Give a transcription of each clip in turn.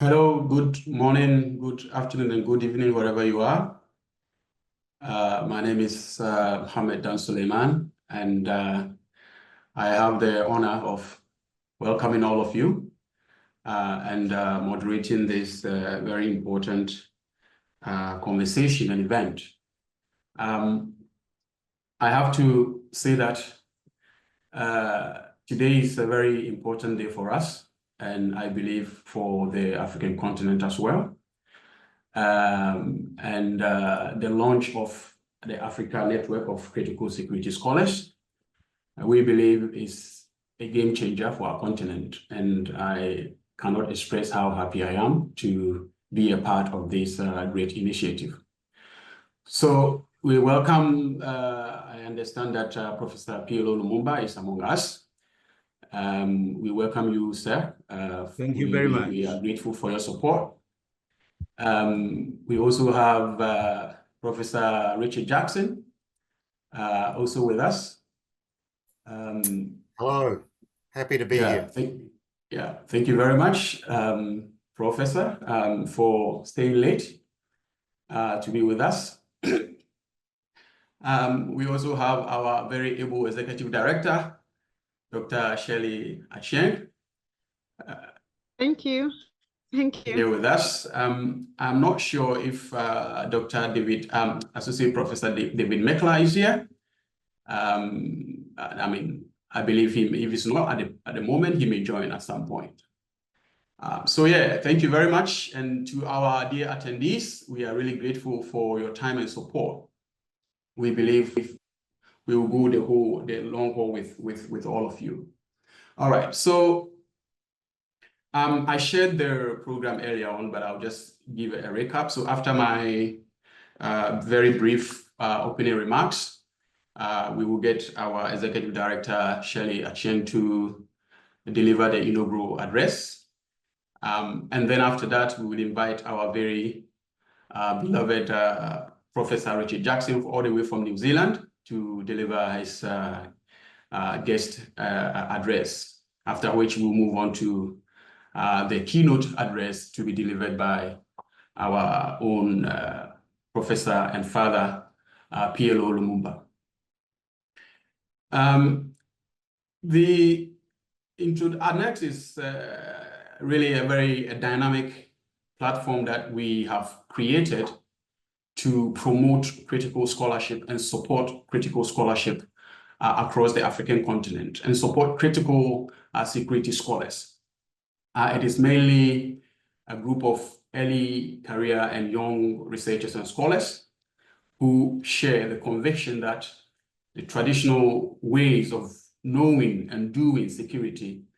Hello, good morning, good afternoon, and good evening, wherever you are. My name is Mohammed Dan Suleiman, and I have the honor of welcoming all of you and moderating this very important conversation and event. I have to say that today is a very important day for us, and I believe for the African continent as well. The launch of the Africa Network of Critical Security Scholars, we believe is a game changer for our continent. And I cannot express how happy I am to be a part of this great initiative. So we welcome, I understand that Professor PLO Lumumba is among us. We welcome you, sir. Thank you very much. We are grateful for your support. We also have Professor Richard Jackson also with us. Hello, happy to be here. Thank you very much, Professor, for staying late to be with us. We also have our very able Executive Director, Dr. Shirley Achieng. Thank you. Thank you. Here with us. I'm not sure if Dr. David, Associate Professor David Mekla is here. I believe him. If he's not at the moment, he may join at some point. Thank you very much. And to our dear attendees, we are really grateful for your time and support. We believe we will go the long haul with all of you. All right, so I shared the program earlier on, but I'll just give a recap. So after my very brief opening remarks, we will get our Executive Director, Shirley Achieng, to deliver the inaugural address. And then after that, we will invite our very beloved Professor Richard Jackson, all the way from New Zealand, to deliver his guest address, after which we'll move on to the keynote address to be delivered by our own Professor and Father, PLO Lumumba. The ANeCS is really a very dynamic platform that we have created to promote critical scholarship and support critical scholarship across the African continent and support critical security scholars. It is mainly a group of early career and young researchers and scholars who share the conviction that the traditional ways of knowing and doing security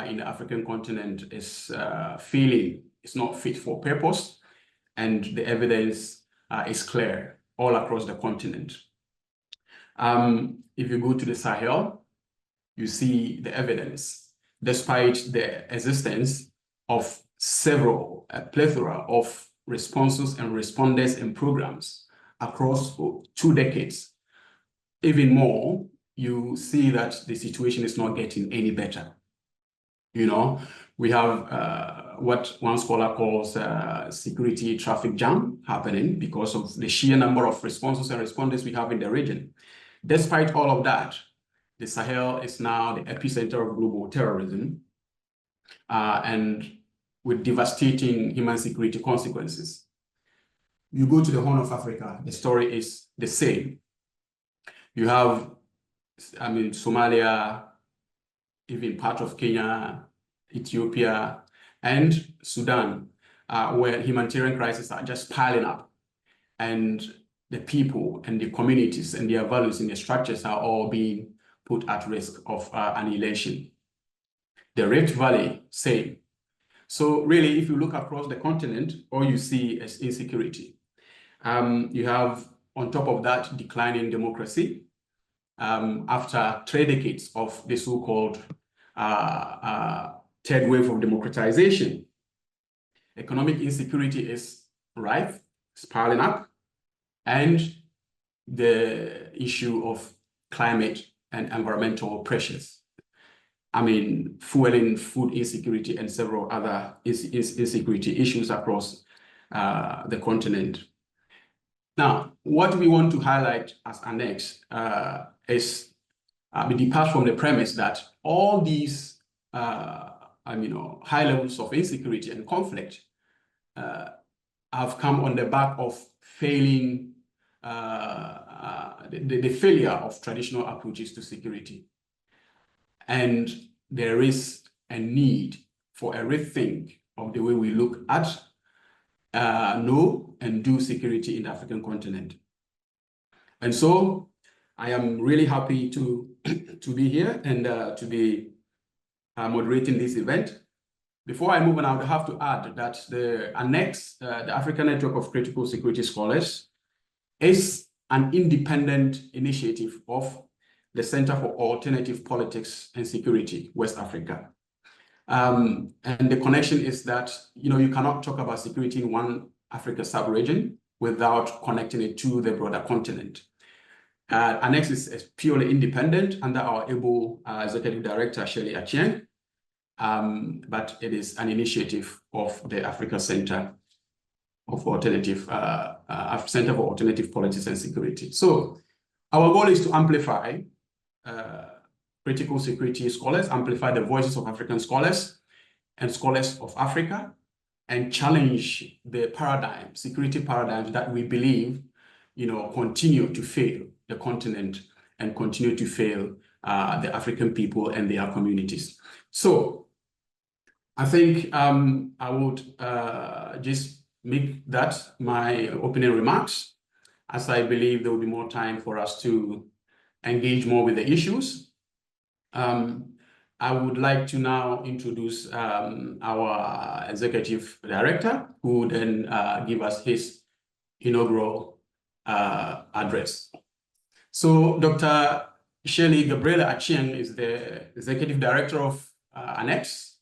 in the African continent is failing, it's not fit for purpose, and the evidence is clear all across the continent. If you go to the Sahel, you see the evidence. Despite the existence of a plethora of responses and responders and programs across 2 decades, even more, you see that the situation is not getting any better. You know, we have what one scholar calls security traffic jam happening because of the sheer number of responses and responders we have in the region. Despite all of that, the Sahel is now the epicenter of global terrorism and with devastating human security consequences. You go to the Horn of Africa, the story is the same. You have, Somalia, even part of Kenya, Ethiopia, and Sudan, where humanitarian crises are just piling up. And the people and the communities and their values and their structures are all being put at risk of annihilation. The Rift Valley, same. So really, if you look across the continent, all you see is insecurity. You have, on top of that, declining democracy after 3 decades of the so-called third wave of democratization. Economic insecurity is rife, it's piling up, and the issue of climate and environmental pressures fueling food insecurity and several other insecurity issues across the continent. Now, what we want to highlight as ANeCS is we depart from the premise that all these high levels of insecurity and conflict have come on the back of failing the failure of traditional approaches to security. And there is a need for a rethink of the way we look at, know, and do security in the African continent. And so I am really happy to be here and to be moderating this event. Before I move on, I would have to add that the ANeCS, the African Network of Critical Security Scholars, is an independent initiative of the Center for Alternative Politics and Security, West Africa. And the connection is that, you cannot talk about security in one Africa sub-region without connecting it to the broader continent. ANeCS is purely independent under our able Executive Director, Shirley Achieng, but it is an initiative of the Africa Center of Alternative Center for Alternative Politics and Security. So our goal is to amplify critical security scholars, amplify the voices of African scholars and scholars of Africa, and challenge the security paradigms that we believe, continue to fail the continent and continue to fail the African people and their communities. So I think I would just make that my opening remarks, as I believe there will be more time for us to engage more with the issues. I would like to now introduce our Executive Director, who will then give us his inaugural address. So Dr. Shirley Gabriella Achieng is the Executive Director of ANeCS.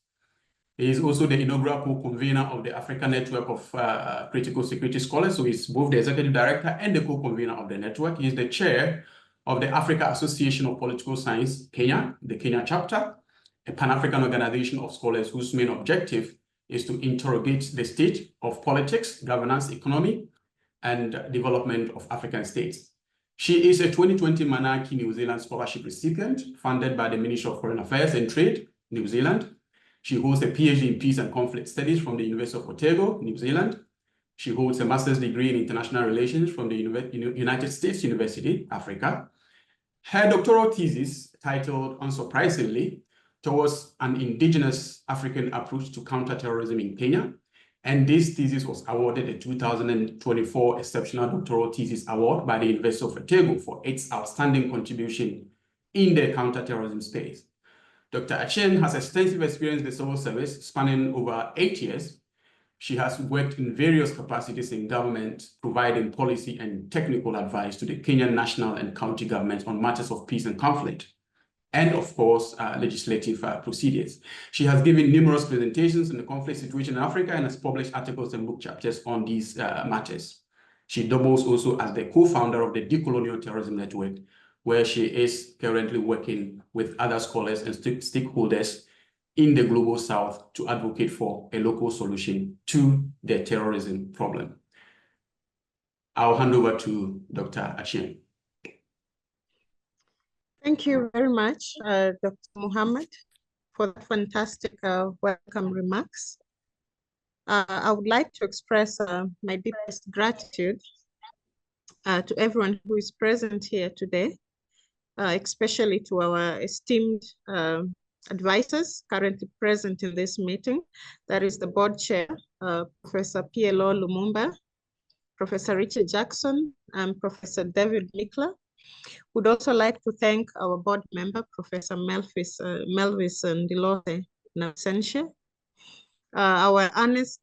He is also the inaugural co-convener of the African Network of Critical Security Scholars. So he's both the Executive Director and the co-convener of the network. He is the chair of the Africa Association of Political Science, Kenya, the Kenya chapter, a Pan-African organization of scholars whose main objective is to interrogate the state of politics, governance, economy, and development of African states. She is a 2020 Manaki New Zealand Scholarship recipient funded by the Ministry of Foreign Affairs and Trade, New Zealand. She holds a PhD in Peace and Conflict Studies from the University of Otago, New Zealand. She holds a master's degree in international relations from the United States University, Africa. Her doctoral thesis, titled, unsurprisingly, Towards an Indigenous African Approach to Counterterrorism in Kenya. And this thesis was awarded a 2024 Exceptional Doctoral Thesis Award by the University of Otago for its outstanding contribution in the counterterrorism space. Dr. Achieng has extensive experience in the civil service spanning over 8 years. She has worked in various capacities in government, providing policy and technical advice to the Kenyan national and county governments on matters of peace and conflict, and of course, legislative procedures. She has given numerous presentations on the conflict situation in Africa and has published articles and book chapters on these matters. She doubles also as the co-founder of the Decolonial Terrorism Network, where she is currently working with other scholars and stakeholders in the Global South to advocate for a local solution to the terrorism problem. I'll hand over to Dr. Achieng. Thank you very much, Dr. Muhammad, for the fantastic welcome remarks. I would like to express my deepest gratitude to everyone who is present here today, especially to our esteemed advisors currently present in this meeting. That is the board chair, Professor PLO Lumumba, Professor Richard Jackson, and Professor David Mikler. Would also like to thank our board member, Professor Melvis Ndilose Nasenche, our honest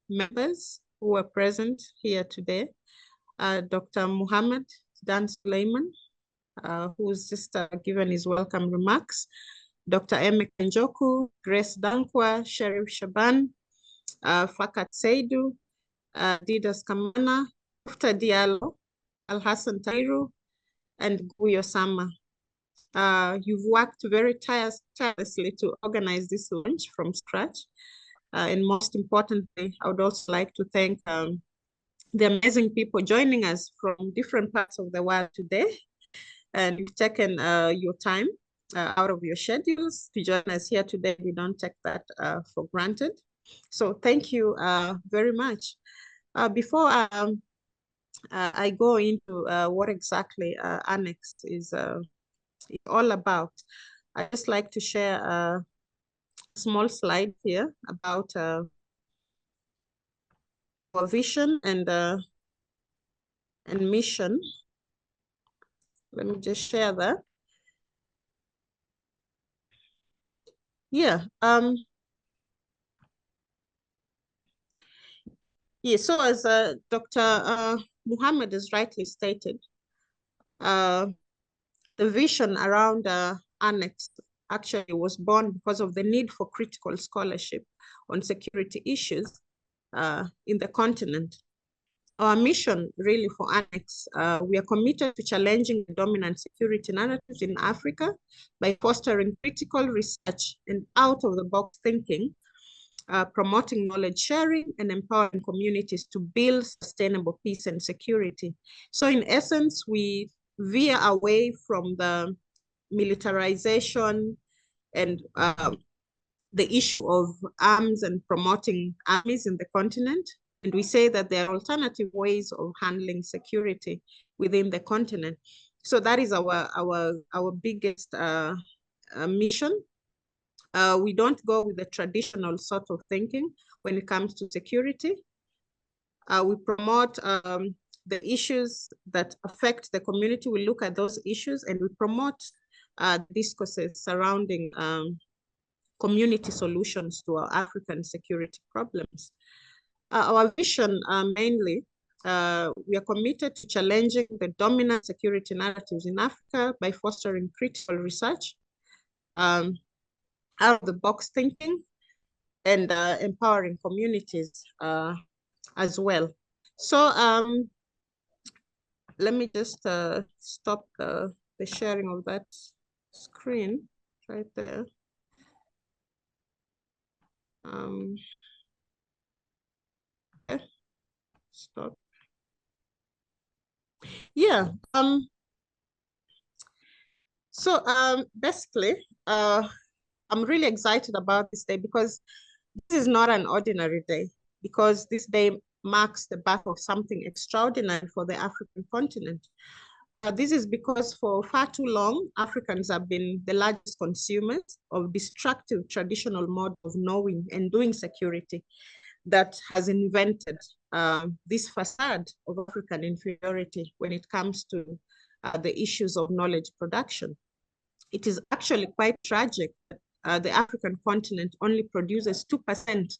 members who are present here today, Dr. Muhammad Dan Suleiman, who's just given his welcome remarks, Dr. Emek Njoku, Grace Dankwa, Sherif Shaban, Fakat Seidu, Didas Kamana, Dr. Diallo, Al Hassan Tairu, and Guyo Sama. You've worked very tirelessly to organize this launch from scratch. And most importantly, I would also like to thank the amazing people joining us from different parts of the world today. And you've taken your time out of your schedules to join us here today. We don't take that for granted. So thank you very much. Before I go into what exactly ANeCS is all about, I'd just like to share a small slide here about our vision and mission. Let me just share that. Yeah. So as Dr. Muhammad has rightly stated, the vision around ANeCS actually was born because of the need for critical scholarship on security issues in the continent. Our mission really for ANeCS, we are committed to challenging the dominant security narratives in Africa by fostering critical research and out-of-the-box thinking, promoting knowledge sharing and empowering communities to build sustainable peace and security. So in essence, we veer away from the militarization and the issue of arms and promoting armies in the continent. And we say that there are alternative ways of handling security within the continent. So that is our biggest mission. We don't go with the traditional sort of thinking when it comes to security. We promote the issues that affect the community. We look at those issues and we promote discourses surrounding community solutions to our African security problems. Our vision mainly, we are committed to challenging the dominant security narratives in Africa by fostering critical research, out-of-the-box thinking, and empowering communities as well. So let me just stop the sharing of that screen right there. Okay. Stop. Yeah. So basically, I'm really excited about this day because this is not an ordinary day, because this day marks the birth of something extraordinary for the African continent. This is because for far too long, Africans have been the largest consumers of destructive traditional mode of knowing and doing security that has invented this facade of African inferiority when it comes to the issues of knowledge production. It is actually quite tragic that the African continent only produces 2%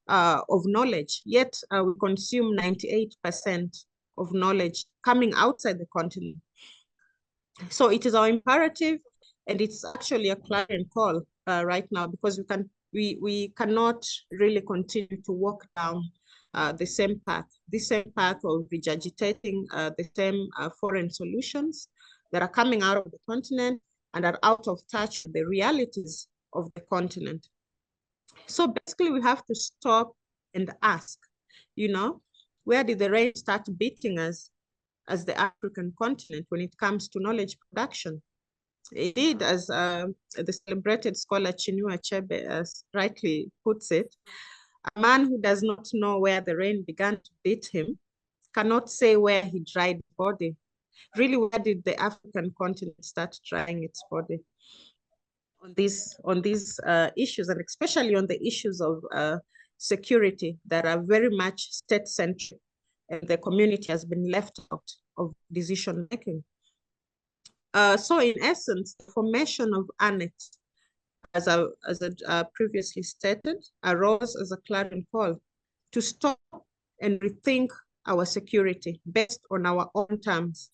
of knowledge, yet we consume 98% of knowledge coming outside the continent. So it is our imperative, and it's actually a clarion call right now, because we cannot really continue to walk down the same path of regurgitating the same foreign solutions that are coming out of the continent and are out of touch with the realities of the continent. So basically, we have to stop and ask, where did the rain start beating us as the African continent when it comes to knowledge production? Indeed, as the celebrated scholar Chinua Achebe rightly puts it, a man who does not know where the rain began to beat him cannot say where he dried his body. Really, where did the African continent start drying its body? On these issues, and especially on the issues of security that are very much state-centric, and the community has been left out of decision-making. So in essence, the formation of ANeCS, as I previously stated, arose as a clarion call to stop and rethink our security based on our own terms.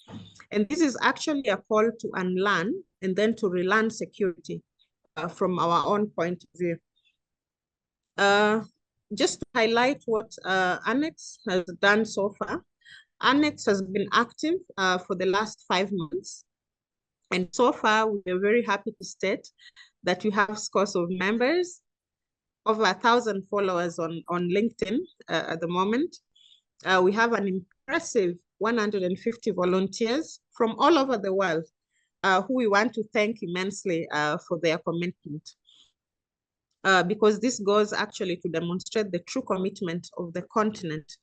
And this is actually a call to unlearn and then to relearn security from our own point of view. Just to highlight what ANeCS has done so far, ANeCS has been active for the last 5 months. And so far, we are very happy to state that we have scores of members, over 1,000 followers on LinkedIn at the moment. We have an impressive 150 volunteers from all over the world who we want to thank immensely for their commitment. Because this goes actually to demonstrate the true commitment of the continent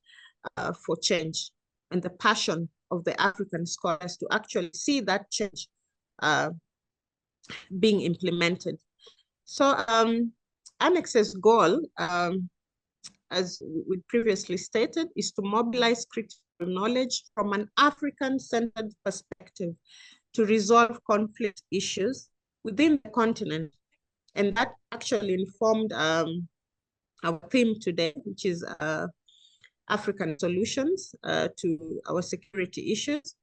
for change and the passion of the African scholars to actually see that change being implemented. So ANeCS goal, as we previously stated, is to mobilize critical knowledge from an African-centered perspective to resolve conflict issues within the continent. And that actually informed our theme today, which is African solutions to our security issues.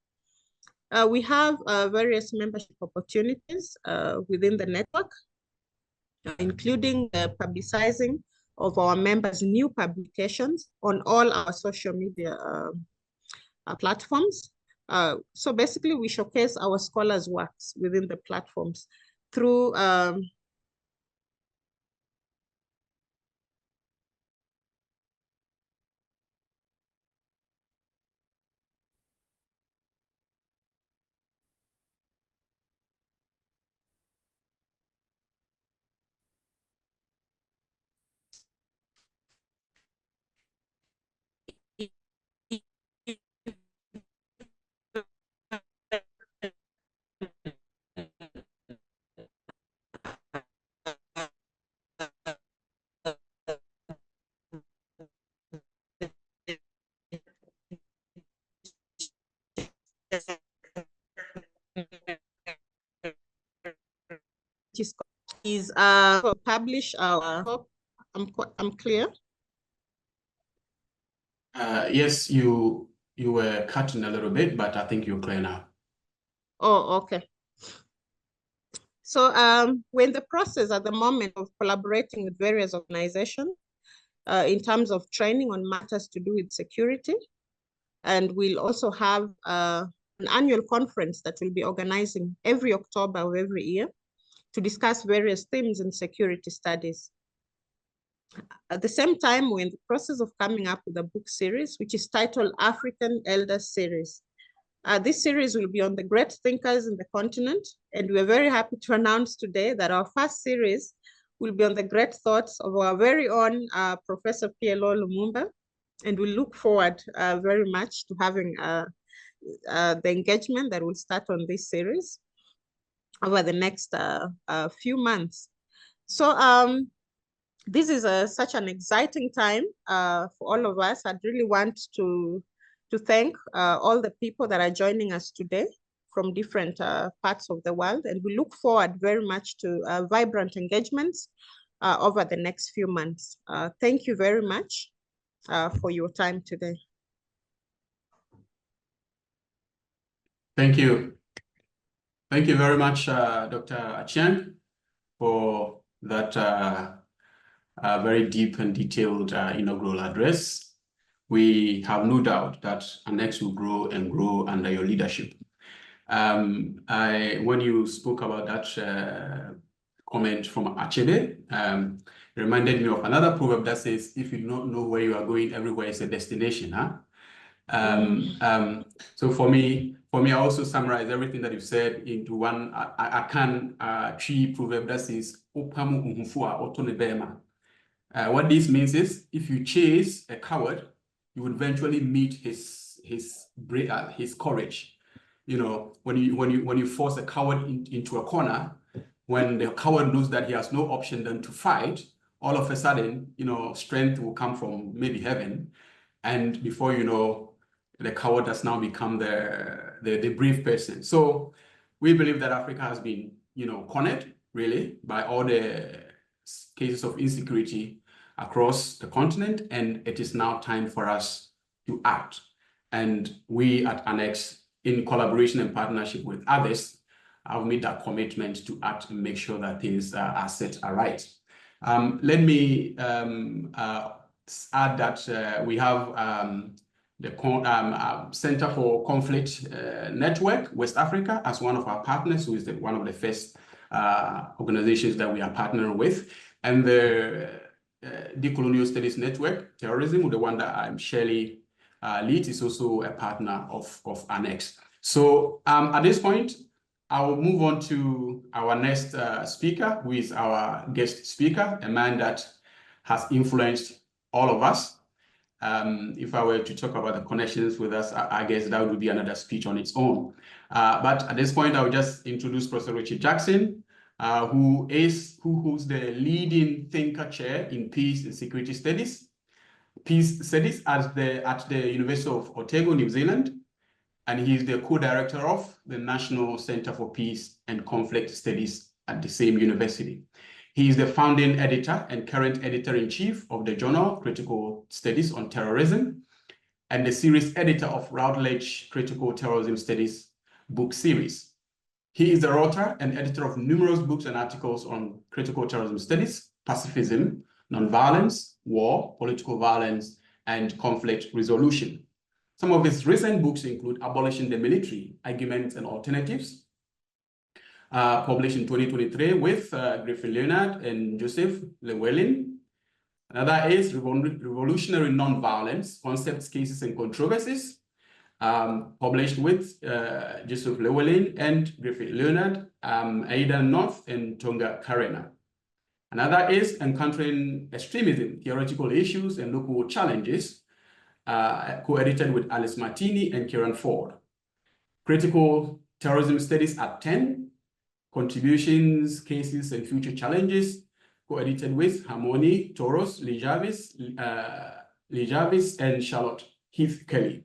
We have various membership opportunities within the network, including publicizing of our members' new publications on all our social media platforms. So basically, we showcase our scholars' works within the platforms through publish our. I'm clear. Yes, you were cutting a little bit, but I think you're clear now. Oh, okay. So we're in the process at the moment of collaborating with various organizations in terms of training on matters to do with security. And we'll also have an annual conference that we'll be organizing every October of every year to discuss various themes in security studies. At the same time, we're in the process of coming up with a book series, which is titled African Elders Series. This series will be on the great thinkers in the continent, and we're very happy to announce today that our first series will be on the great thoughts of our very own Professor PLO Lumumba, and we look forward very much to having the engagement that will start on this series over the next few months. So this is such an exciting time for all of us. I'd really want to thank all the people that are joining us today from different parts of the world. And we look forward very much to vibrant engagements over the next few months. Thank you very much for your time today. Thank you. Thank you very much, Dr. Achieng, for that very deep and detailed inaugural address. We have no doubt that ANeCS will grow and grow under your leadership. When you spoke about that comment from Achebe, it reminded me of another proverb that says, if you don't know where you are going, everywhere is a destination. Huh? So for me, I also summarize everything that you said into one tree proverb that says, what this means is, if you chase a coward, you would eventually meet his courage. You know, when you force a coward into a corner, when the coward knows that he has no option than to fight, all of a sudden, you know, strength will come from maybe heaven, and before you know, the coward has now become the brave person. So we believe that Africa has been, you know, cornered really by all the cases of insecurity across the continent, and it is now time for us to act. And we at ANeCS, in collaboration and partnership with others, have made that commitment to act and make sure that things are set right. Let me add that we have the Center for Conflict Network, West Africa, as one of our partners, who is one of the first organizations that we are partnering with, and the Decolonial Studies Network, Terrorism, the one that Shirley leads, is also a partner of ANeCS. So at this point, I will move on to our next speaker, who is our guest speaker, a man that has influenced all of us. If I were to talk about the connections with us, I guess that would be another speech on its own. But at this point, I will just introduce Professor Richard Jackson, who holds the leading thinker chair in peace and security studies, at the University of Otago, New Zealand. And he is the co-director of the National Center for Peace and Conflict Studies at the same university. He is the founding editor and current editor-in-chief of the journal Critical Studies on Terrorism and the series editor of Routledge Critical Terrorism Studies book series. He is the author and editor of numerous books and articles on critical terrorism studies, pacifism, nonviolence, war, political violence, and conflict resolution. Some of his recent books include Abolishing the Military, Arguments and Alternatives, published in 2023 with Griffin Leonard and Joseph Llewellyn. Another is Revolutionary Nonviolence, Concepts, Cases, and Controversies, published with Joseph Llewellyn and Griffin Leonard, Aida North, and Tonga Karena. Another is Encountering Extremism, Theoretical Issues and Local Challenges, co-edited with Alice Martini and Kieran Ford. Critical Terrorism Studies at 10, Contributions, Cases, and Future Challenges, co-edited with Harmony Toros, Lee Jarvis, and Charlotte Heath Kelly.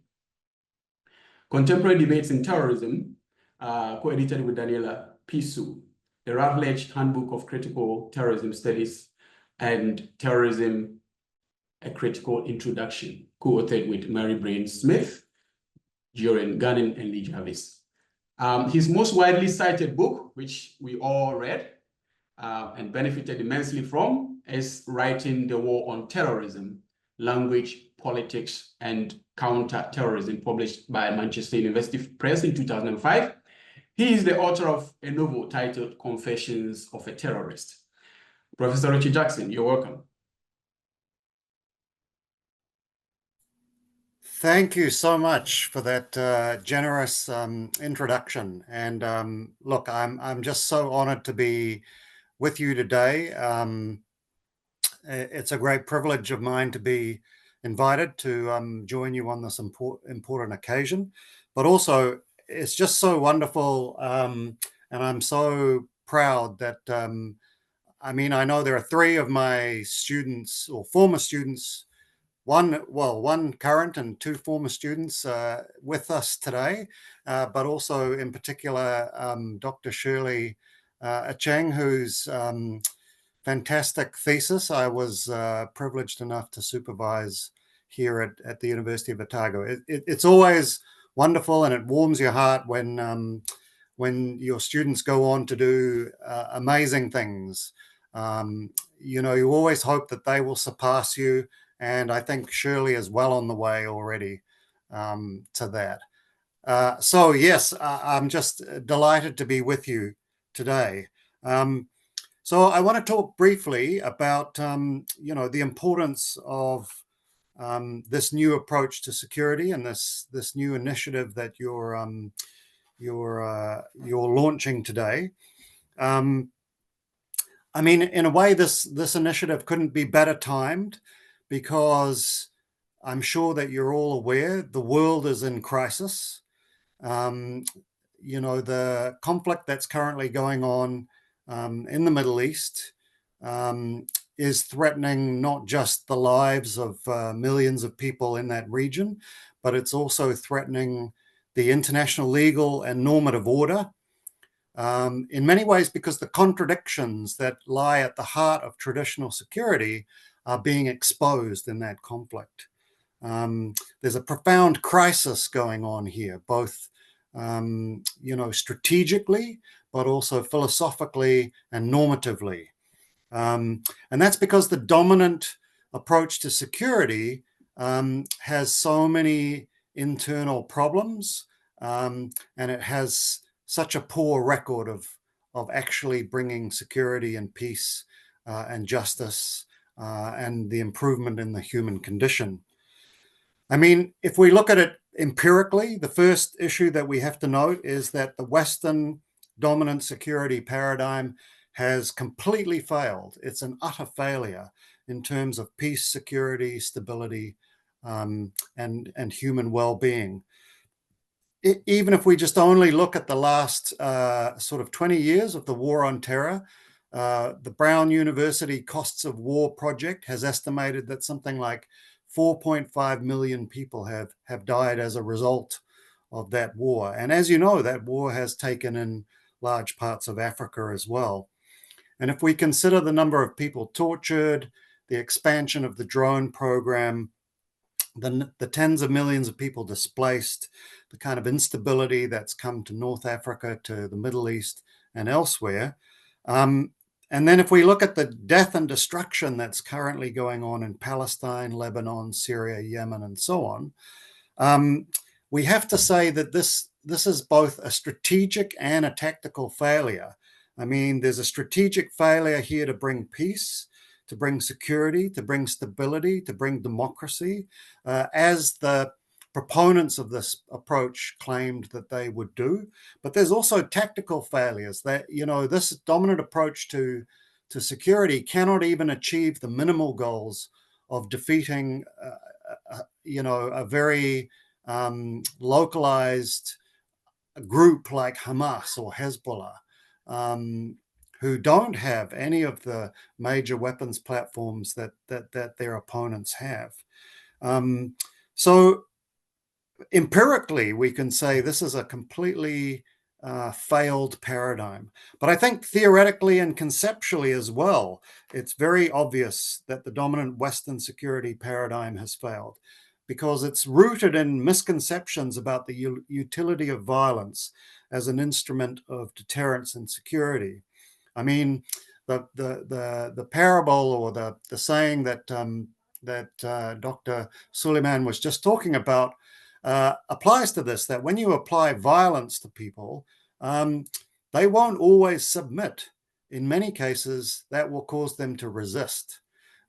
Contemporary Debates in Terrorism, co-edited with Daniela Pisu. The Routledge Handbook of Critical Terrorism Studies, and Terrorism, A Critical Introduction, co-authored with Mary Brain Smith, Joran Gannon, and Lee Jarvis. His most widely cited book, which we all read and benefited immensely from, is Writing the War on Terrorism, Language, Politics, and Counter-Terrorism, published by Manchester University Press in 2005. He is the author of a novel titled Confessions of a Terrorist. Professor Richard Jackson, you're welcome. Thank you so much for that generous introduction. And look, I'm just so honored to be with you today. It's a great privilege of mine to be invited to join you on this important occasion, but also it's just so wonderful, and I'm so proud that, I mean, I know there are 3 of my students or former students, one current and 2 former students with us today, but also in particular, Dr. Shirley Achieng, whose fantastic thesis I was privileged enough to supervise here at the University of Otago. It's always wonderful, and it warms your heart when your students go on to do amazing things. You know, you always hope that they will surpass you, and I think Shirley is well on the way already to that. So yes, I'm just delighted to be with you today. So I want to talk briefly about you know, the importance of this new approach to security and this new initiative that you're launching today. I mean, in a way, this initiative couldn't be better timed, because I'm sure that you're all aware the world is in crisis. You know, the conflict that's currently going on in the Middle East is threatening not just the lives of millions of people in that region, but it's also threatening the international legal and normative order. In many ways, because the contradictions that lie at the heart of traditional security are being exposed in that conflict. There's a profound crisis going on here, both you know, strategically, but also philosophically and normatively. And that's because the dominant approach to security has so many internal problems, and it has such a poor record of actually bringing security and peace and justice and the improvement in the human condition. I mean, if we look at it empirically, the first issue that we have to note is that the Western dominant security paradigm has completely failed. It's an utter failure in terms of peace, security, stability, and human well-being. Even if we just only look at the last sort of 20 years of the war on terror, the Brown University Costs of War project has estimated that something like 4.5 million people have died as a result of that war. And as you know, that war has taken in large parts of Africa as well. And if we consider the number of people tortured, the expansion of the drone program, the tens of millions of people displaced, the kind of instability that's come to North Africa, to the Middle East and elsewhere. And then if we look at the death and destruction that's currently going on in Palestine, Lebanon, Syria, Yemen, and so on, we have to say that this is both a strategic and a tactical failure. I mean, there's a strategic failure here to bring peace, to bring security, to bring stability, to bring democracy, as the proponents of this approach claimed that they would do. But there's also tactical failures that, you know, this dominant approach to security cannot even achieve the minimal goals of defeating, you know, a very localized group like Hamas or Hezbollah, who don't have any of the major weapons platforms that their opponents have. So empirically, we can say this is a completely failed paradigm. But I think theoretically and conceptually as well, it's very obvious that the dominant Western security paradigm has failed, because it's rooted in misconceptions about the utility of violence as an instrument of deterrence and security. I mean, the parable or the saying that Dr. Suleiman was just talking about applies to this, that when you apply violence to people, they won't always submit. In many cases, that will cause them to resist.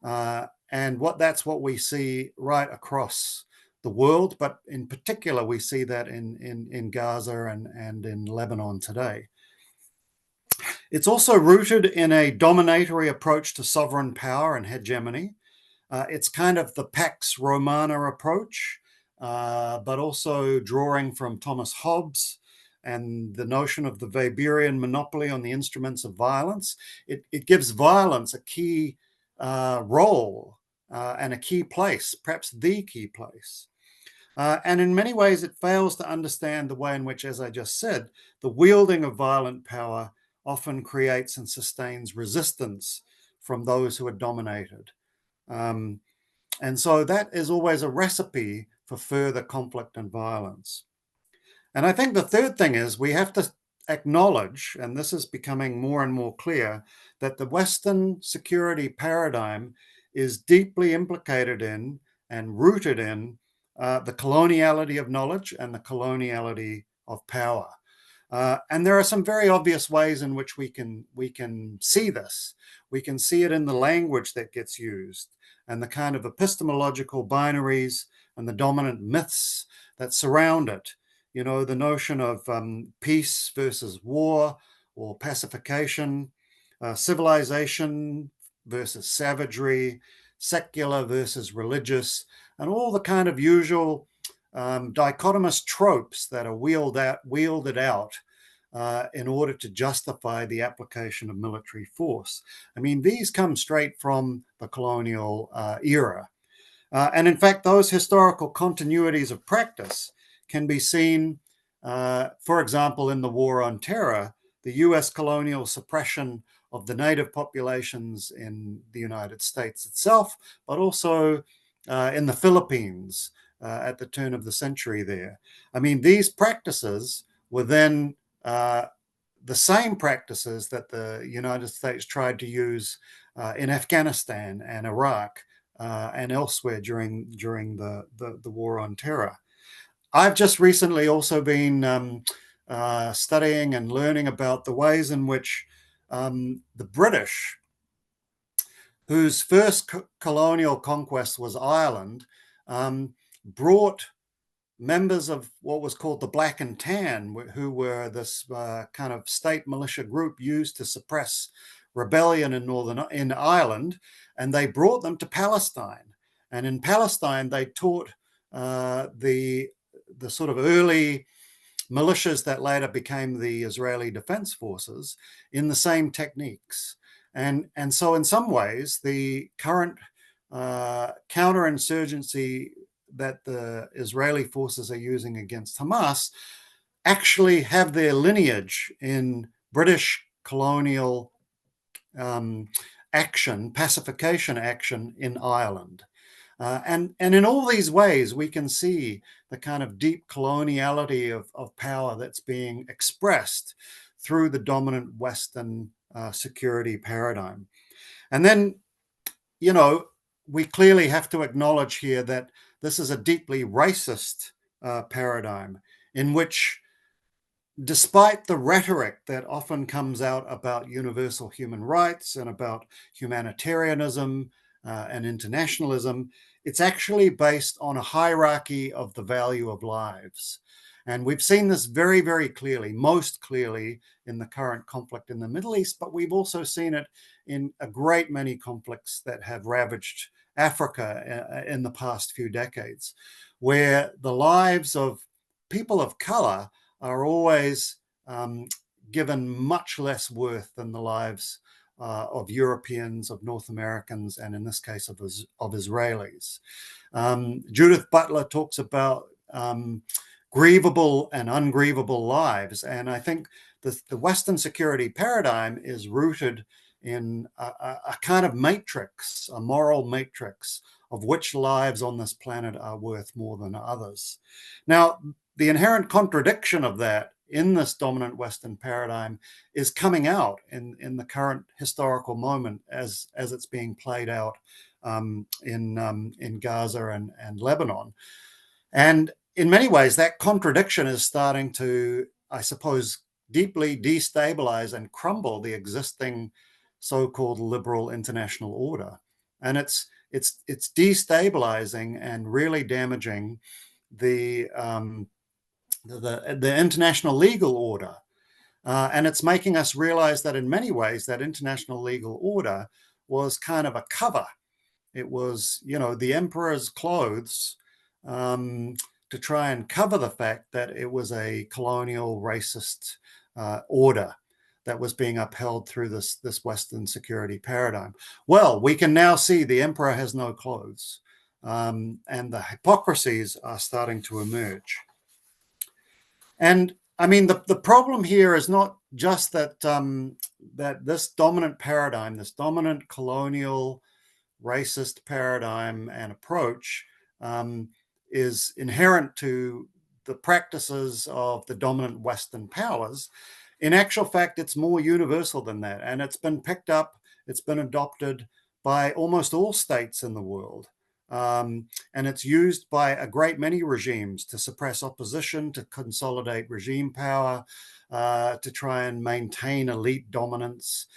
And that's what we see right across the world, but in particular, we see that in Gaza and in Lebanon today. It's also rooted in a dominatory approach to sovereign power and hegemony. It's kind of the Pax Romana approach, but also drawing from Thomas Hobbes and the notion of the Weberian monopoly on the instruments of violence. It gives violence a key role and a key place, perhaps the key place. And in many ways, it fails to understand the way in which, as I just said, the wielding of violent power often creates and sustains resistance from those who are dominated. And so that is always a recipe for further conflict and violence. And I think the third thing is we have to acknowledge, and this is becoming more and more clear, that the Western security paradigm is deeply implicated in and rooted in the coloniality of knowledge and the coloniality of power. And there are some very obvious ways in which we can see this. We can see it in the language that gets used and the kind of epistemological binaries and the dominant myths that surround it. You know, the notion of peace versus war or pacification, civilization versus savagery, secular versus religious, and all the kind of usual dichotomous tropes that are wielded out in order to justify the application of military force. I mean, these come straight from the colonial era. And in fact, those historical continuities of practice can be seen, for example, in the war on terror, the US colonial suppression of the native populations in the United States itself, but also in the Philippines at the turn of the century there. I mean, these practices were then the same practices that the United States tried to use in Afghanistan and Iraq and elsewhere during the war on terror. I've just recently also been studying and learning about the ways in which the British, whose first colonial conquest was Ireland, brought members of what was called the Black and Tan, who were this kind of state militia group used to suppress rebellion in Ireland, and they brought them to Palestine. And in Palestine, they taught the sort of early militias that later became the Israeli Defense Forces in the same techniques. And so in some ways, the current counterinsurgency that the Israeli forces are using against Hamas actually have their lineage in British colonial action, pacification action in Ireland. And in all these ways, we can see the kind of deep coloniality of power that's being expressed through the dominant Western security paradigm. And then, you know, we clearly have to acknowledge here that this is a deeply racist paradigm in which, despite the rhetoric that often comes out about universal human rights and about humanitarianism and internationalism, it's actually based on a hierarchy of the value of lives. And we've seen this very, very clearly, most clearly in the current conflict in the Middle East, but we've also seen it in a great many conflicts that have ravaged Africa in the past few decades, where the lives of people of color are always given much less worth than the lives of Europeans, of North Americans, and in this case of Israelis. Judith Butler talks about grievable and ungrievable lives. And I think the Western security paradigm is rooted in a kind of matrix, a moral matrix of which lives on this planet are worth more than others. Now, the inherent contradiction of that in this dominant Western paradigm is coming out in the current historical moment as it's being played out in Gaza and Lebanon. And in many ways, that contradiction is starting to, I suppose, deeply destabilize and crumble the existing so-called liberal international order. And it's destabilizing and really damaging the international legal order. And it's making us realize that in many ways, that international legal order was kind of a cover. It was, you know, the emperor's clothes to try and cover the fact that it was a colonial racist order that was being upheld through this Western security paradigm. Well, we can now see the emperor has no clothes, and the hypocrisies are starting to emerge. And I mean, the problem here is not just that that this dominant paradigm, this dominant colonial racist paradigm and approach is inherent to the practices of the dominant Western powers. In actual fact, it's more universal than that. And it's been picked up, it's been adopted by almost all states in the world. And it's used by a great many regimes to suppress opposition, to consolidate regime power, to try and maintain elite dominance in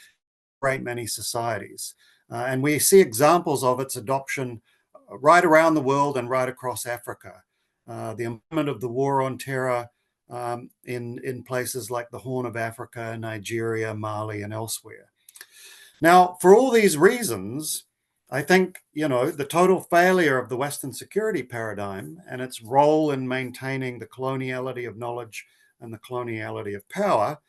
great many societies. And we see examples of its adoption right around the world and right across Africa. The implement of the war on terror in places like the Horn of Africa, Nigeria, Mali, and elsewhere. Now, for all these reasons, I think, you know, the total failure of the Western security paradigm and its role in maintaining the coloniality of knowledge and the coloniality of power,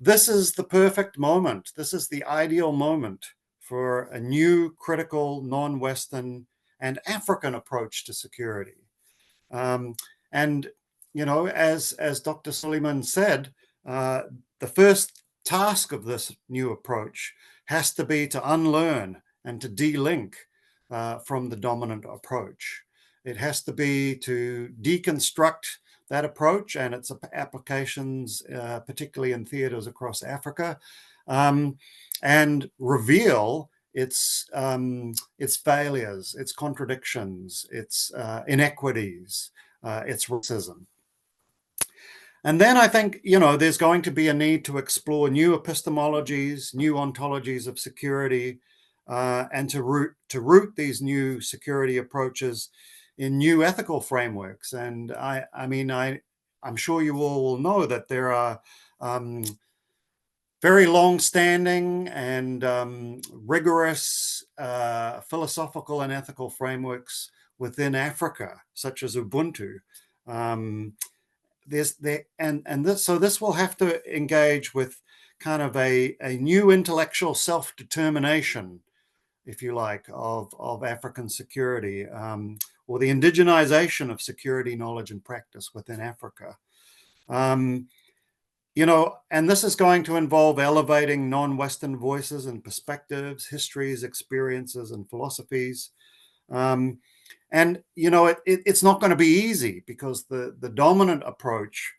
this is the perfect moment. This is the ideal moment for a new critical non-Western and African approach to security. And, you know, as Dr. Suleiman said, the first task of this new approach has to be to unlearn and to de-link from the dominant approach. It has to be to deconstruct that approach and its applications, particularly in theaters across Africa, and reveal its failures, its contradictions, its inequities, its racism. And then I think, there's going to be a need to explore new epistemologies, new ontologies of security, and to root these new security approaches in new ethical frameworks. And I'm sure you all will know that there are very long-standing and rigorous philosophical and ethical frameworks within Africa, such as Ubuntu. So this will have to engage with kind of a new intellectual self-determination, if you like, of African security, or the indigenization of security knowledge and practice within Africa. And this is going to involve elevating non-Western voices and perspectives, histories, experiences, and philosophies. It's not going to be easy, because the dominant approach,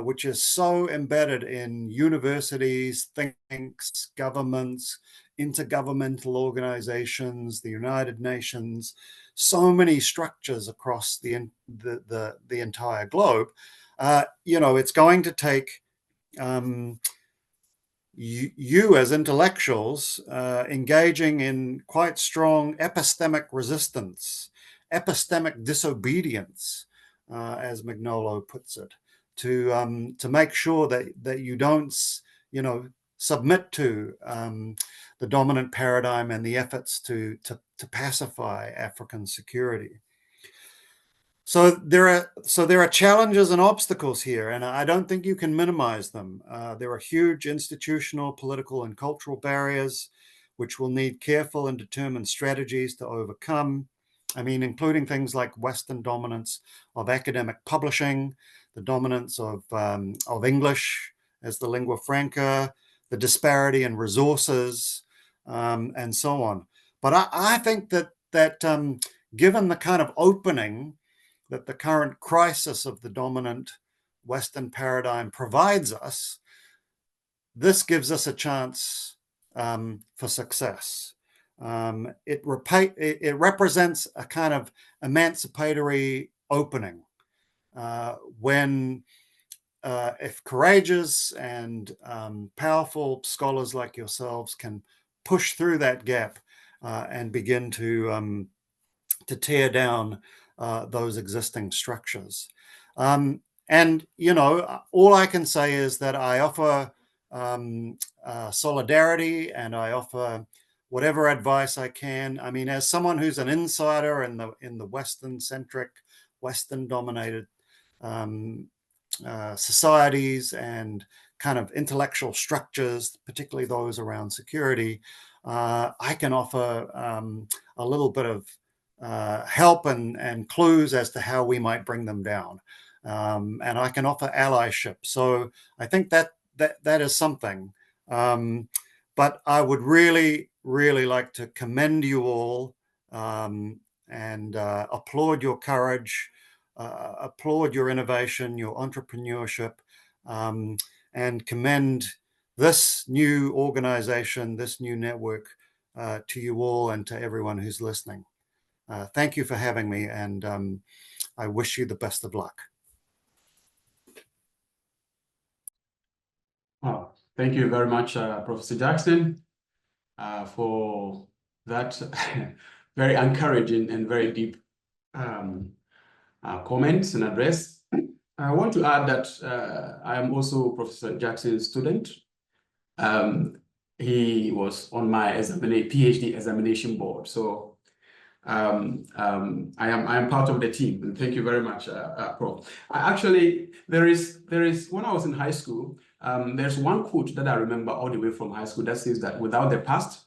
which is so embedded in universities, think tanks, governments, intergovernmental organizations, the United Nations, so many structures across the entire globe, it's going to take you as intellectuals engaging in quite strong epistemic resistance, epistemic disobedience, as Mignolo puts it, to make sure that you don't, submit to the dominant paradigm and the efforts to pacify African security. So there are challenges and obstacles here, and I don't think you can minimize them. There are huge institutional, political, and cultural barriers, which will need careful and determined strategies to overcome. Including things like Western dominance of academic publishing, the dominance of English as the lingua franca, the disparity in resources, and so on. But I think that given the kind of opening that the current crisis of the dominant Western paradigm provides us, this gives us a chance for success. It represents a kind of emancipatory opening when, if courageous and powerful scholars like yourselves can push through that gap and begin to tear down those existing structures. All I can say is that I offer solidarity, and I offer whatever advice I can. As someone who's an insider in the Western-centric, Western-dominated societies and kind of intellectual structures, particularly those around security, I can offer a little bit of help and clues as to how we might bring them down. And I can offer allyship. So I think that is something. But I would really, really like to commend you all and applaud your courage, applaud your innovation, your entrepreneurship, and commend this new organization, this new network to you all and to everyone who's listening. Thank you for having me, and I wish you the best of luck. Oh, thank you very much, Professor Jackson, for that very encouraging and very deep comments and address. I want to add that I am also Professor Jackson's student. He was on my PhD examination board, so I am part of the team, and thank you very much, Prof. Actually, there is when I was in high school, there's one quote that I remember all the way from high school that says that without the past,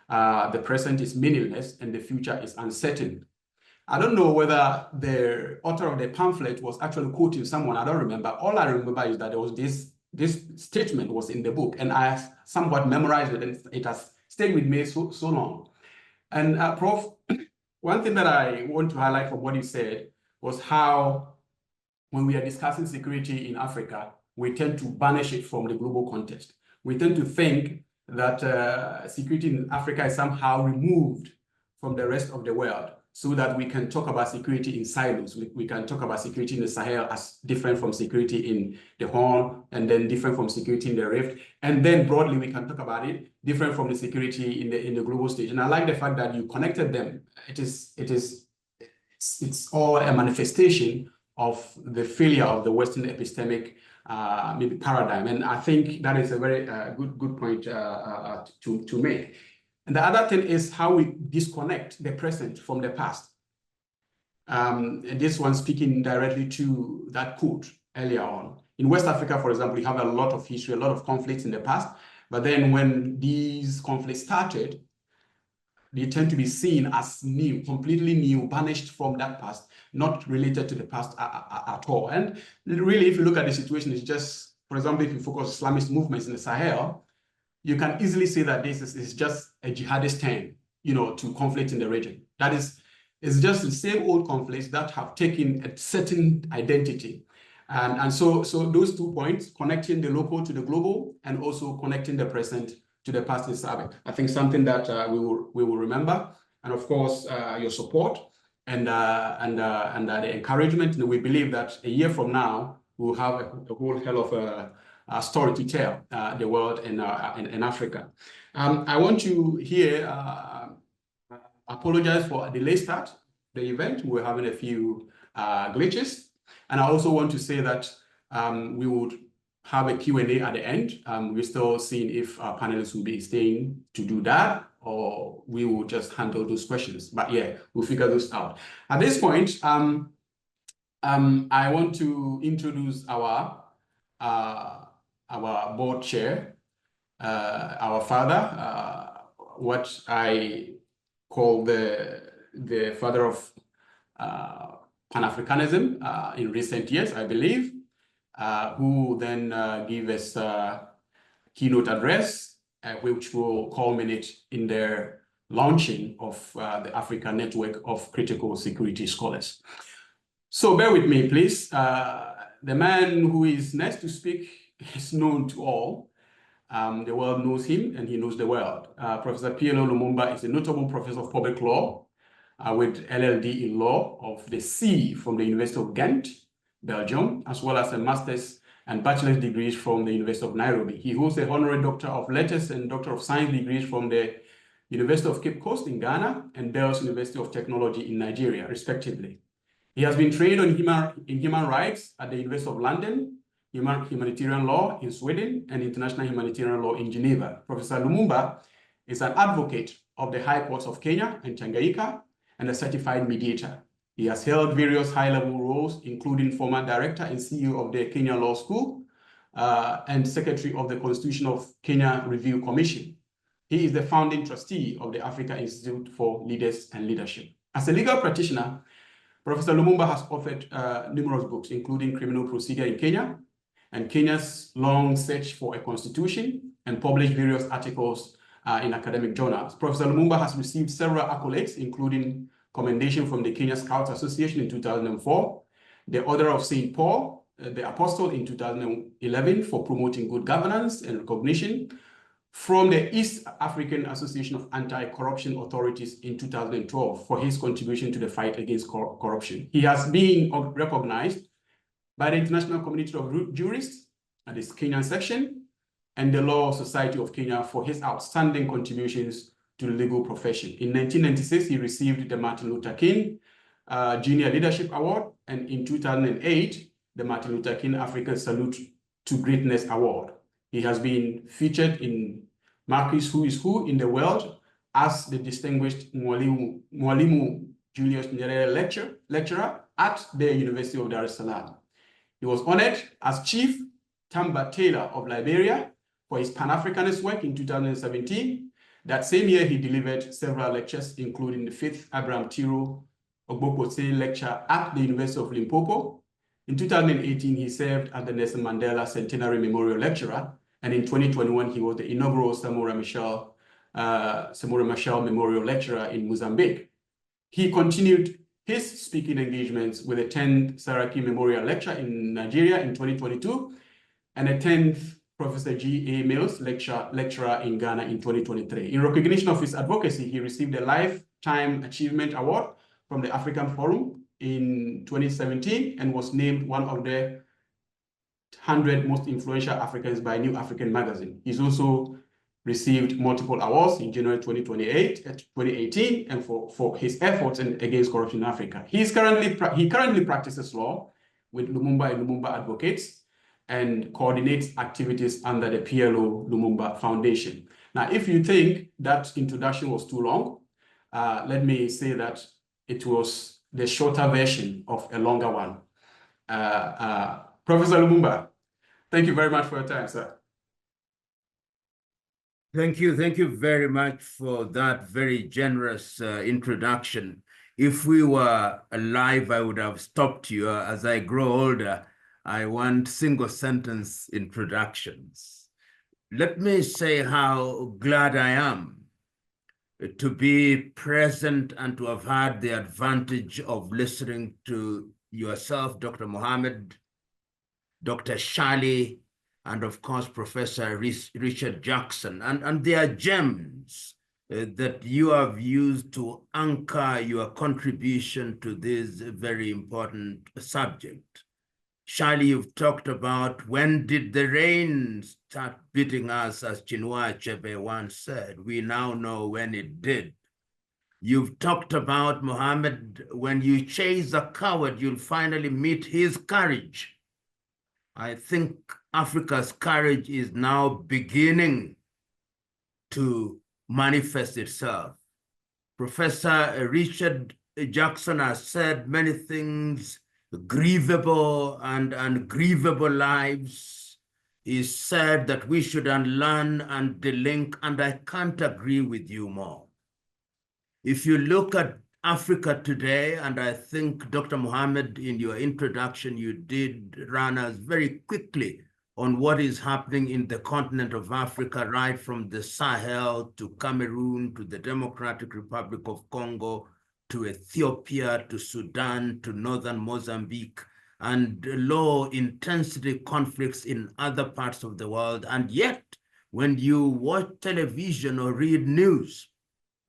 the present is meaningless and the future is uncertain. I don't know whether the author of the pamphlet was actually quoting someone. I don't remember. All I remember is that there was this statement was in the book, and I somewhat memorized it, and it has stayed with me so long. And Prof, one thing that I want to highlight from what you said was how, when we are discussing security in Africa, we tend to banish it from the global context. We tend to think that security in Africa is somehow removed from the rest of the world, so that we can talk about security in silos. We can talk about security in the Sahel as different from security in the Horn, and then different from security in the Rift. And then broadly, we can talk about it different from the security in the global stage. And I like the fact that you connected them. It's all a manifestation of the failure of the Western epistemic maybe paradigm. And I think that is a very good point to make. And the other thing is how we disconnect the present from the past. And this one speaking directly to that quote earlier on. In West Africa, for example, we have a lot of history, a lot of conflicts in the past. But then when these conflicts started, they tend to be seen as new, completely new, banished from that past, not related to the past at all. And really, if you look at the situation, it's just, for example, if you focus on Islamist movements in the Sahel, you can easily say that this is just a jihadist turn, to conflict in the region. That is, it's just the same old conflicts that have taken a certain identity. And so those 2 points, connecting the local to the global, and also connecting the present to the past is, I think, something that we will remember. And of course, your support and the encouragement. And we believe that a year from now, we'll have a whole hell of a story to tell the world in Africa. I want to here apologize for the late start, the event. We're having a few glitches. And I also want to say that we would have a Q&A at the end. We're still seeing if our panelists will be staying to do that, or we will just handle those questions. But yeah, we'll figure those out. At this point, I want to introduce our board chair, our father, what I call the father of Pan-Africanism in recent years, I believe, who then give us a keynote address, which will culminate in their launching of the Africa Network of Critical Security Scholars. So bear with me, please. The man who is next to speak is known to all. The world knows him, and he knows the world. Professor PLO Lumumba is a notable professor of public law with LLD in law of the C from the University of Ghent, Belgium, as well as a master's and bachelor's degrees from the University of Nairobi. He holds a honorary Doctor of Letters and Doctor of Science degrees from the University of Cape Coast in Ghana and Bells University of Technology in Nigeria, respectively. He has been trained in human rights at the University of London, humanitarian law in Sweden, and international humanitarian law in Geneva. Professor Lumumba is an advocate of the High Courts of Kenya and Tanganyika and a certified mediator. He has held various high-level roles, including former director and CEO of the Kenya Law School and secretary of the Constitution of Kenya Review Commission. He is the founding trustee of the Africa Institute for Leaders and Leadership. As a legal practitioner, Professor Lumumba has authored numerous books, including Criminal Procedure in Kenya and Kenya's Long Search for a Constitution, and published various articles in academic journals. Professor Lumumba has received several accolades, including commendation from the Kenya Scouts Association in 2004, the Order of St. Paul, the Apostle in 2011 for promoting good governance and recognition, from the East African Association of Anti-Corruption Authorities in 2012 for his contribution to the fight against corruption. He has been recognized by the International Community of Jurists at its Kenyan section and the Law Society of Kenya for his outstanding contributions to the legal profession. In 1996, he received the Martin Luther King Junior Leadership Award, and in 2008, the Martin Luther King Africa Salute to Greatness Award. He has been featured in Marquis Who is Who in the World as the distinguished Mwalimu Julius Nyerere lecturer at the University of Dar es Salaam. He was honored as Chief Tamba Taylor of Liberia for his Pan-Africanist work in 2017. That same year, he delivered several lectures, including the 5th Abraham Tiro Ogbokose lecture at the University of Limpopo. In 2018, he served as the Nelson Mandela Centenary Memorial Lecturer, and in 2021, he was the inaugural Samora Machel Memorial Lecturer in Mozambique. He continued his speaking engagements with a 10th Saraki Memorial Lecture in Nigeria in 2022, and a 10th Professor G.A. Mills, lecturer in Ghana in 2023. In recognition of his advocacy, he received a Lifetime Achievement Award from the African Forum in 2017 and was named one of the 100 most influential Africans by New African magazine. He's also received multiple awards in January 2018 and for his efforts against corruption in Africa. He currently practices law with Lumumba and Lumumba Advocates and coordinates activities under the PLO Lumumba Foundation. Now, if you think that introduction was too long, let me say that it was the shorter version of a longer one. Professor Lumumba, thank you very much for your time, sir. Thank you very much for that very generous introduction. If we were alive, I would have stopped you. As I grow older, I want single sentence introductions. Let me say how glad I am to be present and to have had the advantage of listening to yourself, Dr. Mohammed, Dr. Shirley, and of course, Professor Richard Jackson, and they are gems that you have used to anchor your contribution to this very important subject. Shirley, you've talked about when did the rain start beating us, as Chinua Achebe once said. We now know when it did. You've talked about, Mohammed, when you chase a coward, you'll finally meet his courage. I think Africa's courage is now beginning to manifest itself. Professor Richard Jackson has said many things, grievable and ungrievable lives. He said that we should unlearn and delink, and I can't agree with you more. If you look at Africa today, and I think, Dr. Mohammed, in your introduction, you did run us very quickly on what is happening in the continent of Africa, right from the Sahel to Cameroon to the Democratic Republic of Congo to Ethiopia to Sudan to northern Mozambique, and low-intensity conflicts in other parts of the world. And yet, when you watch television or read news,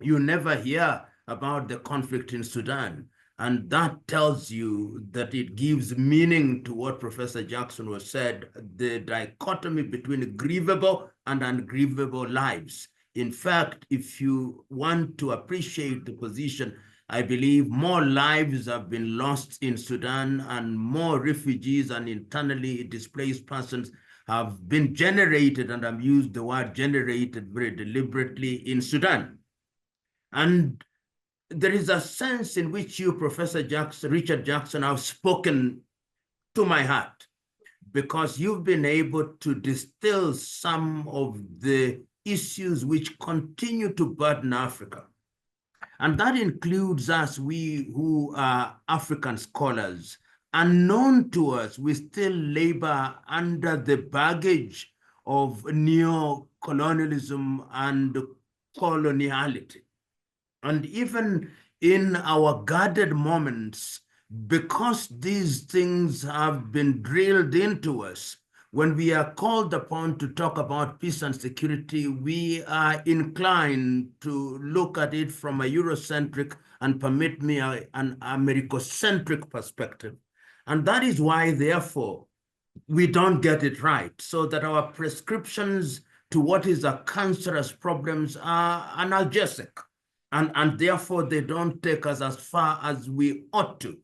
you never hear about the conflict in Sudan. And that tells you that it gives meaning to what Professor Jackson was said, the dichotomy between grievable and ungrievable lives. In fact, if you want to appreciate the position, I believe more lives have been lost in Sudan and more refugees and internally displaced persons have been generated, and I'm using the word generated very deliberately, in Sudan. And there is a sense in which you, Professor Richard Jackson, have spoken to my heart, because you've been able to distill some of the issues which continue to burden Africa. And that includes us, we who are African scholars. Unknown to us, we still labor under the baggage of neo-colonialism and coloniality. And even in our guarded moments, because these things have been drilled into us, when we are called upon to talk about peace and security, we are inclined to look at it from a Eurocentric and, permit me, an Americocentric perspective. And that is why, therefore, we don't get it right, so that our prescriptions to what is a cancerous problems are analgesic. And therefore, they don't take us as far as we ought to.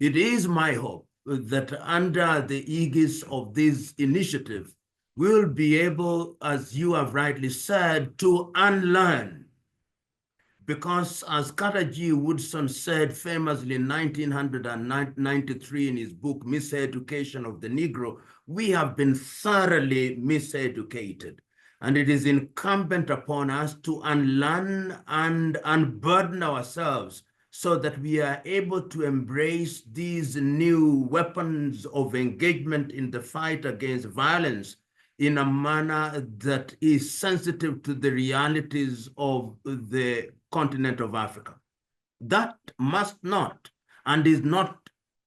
It is my hope that under the aegis of this initiative, we'll be able, as you have rightly said, to unlearn. Because as Carter G. Woodson said famously in 1993 in his book, Miseducation of the Negro, we have been thoroughly miseducated. And it is incumbent upon us to unlearn and unburden ourselves so that we are able to embrace these new weapons of engagement in the fight against violence in a manner that is sensitive to the realities of the continent of Africa. That must not, and is not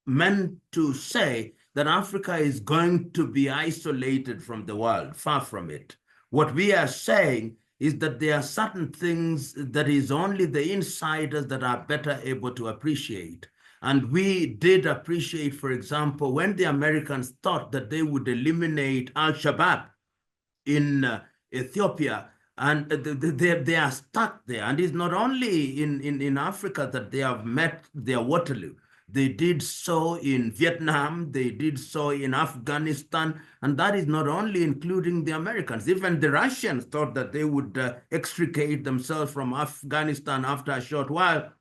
meant to say that Africa is going to be isolated from the world. Far from it. What we are saying is that there are certain things that is only the insiders that are better able to appreciate. And we did appreciate, for example, when the Americans thought that they would eliminate Al-Shabaab in Ethiopia, and they are stuck there. And it's not only in Africa that they have met their Waterloo. They did so in Vietnam, they did so in Afghanistan, and that is not only including the Americans. Even the Russians thought that they would extricate themselves from Afghanistan after a short while.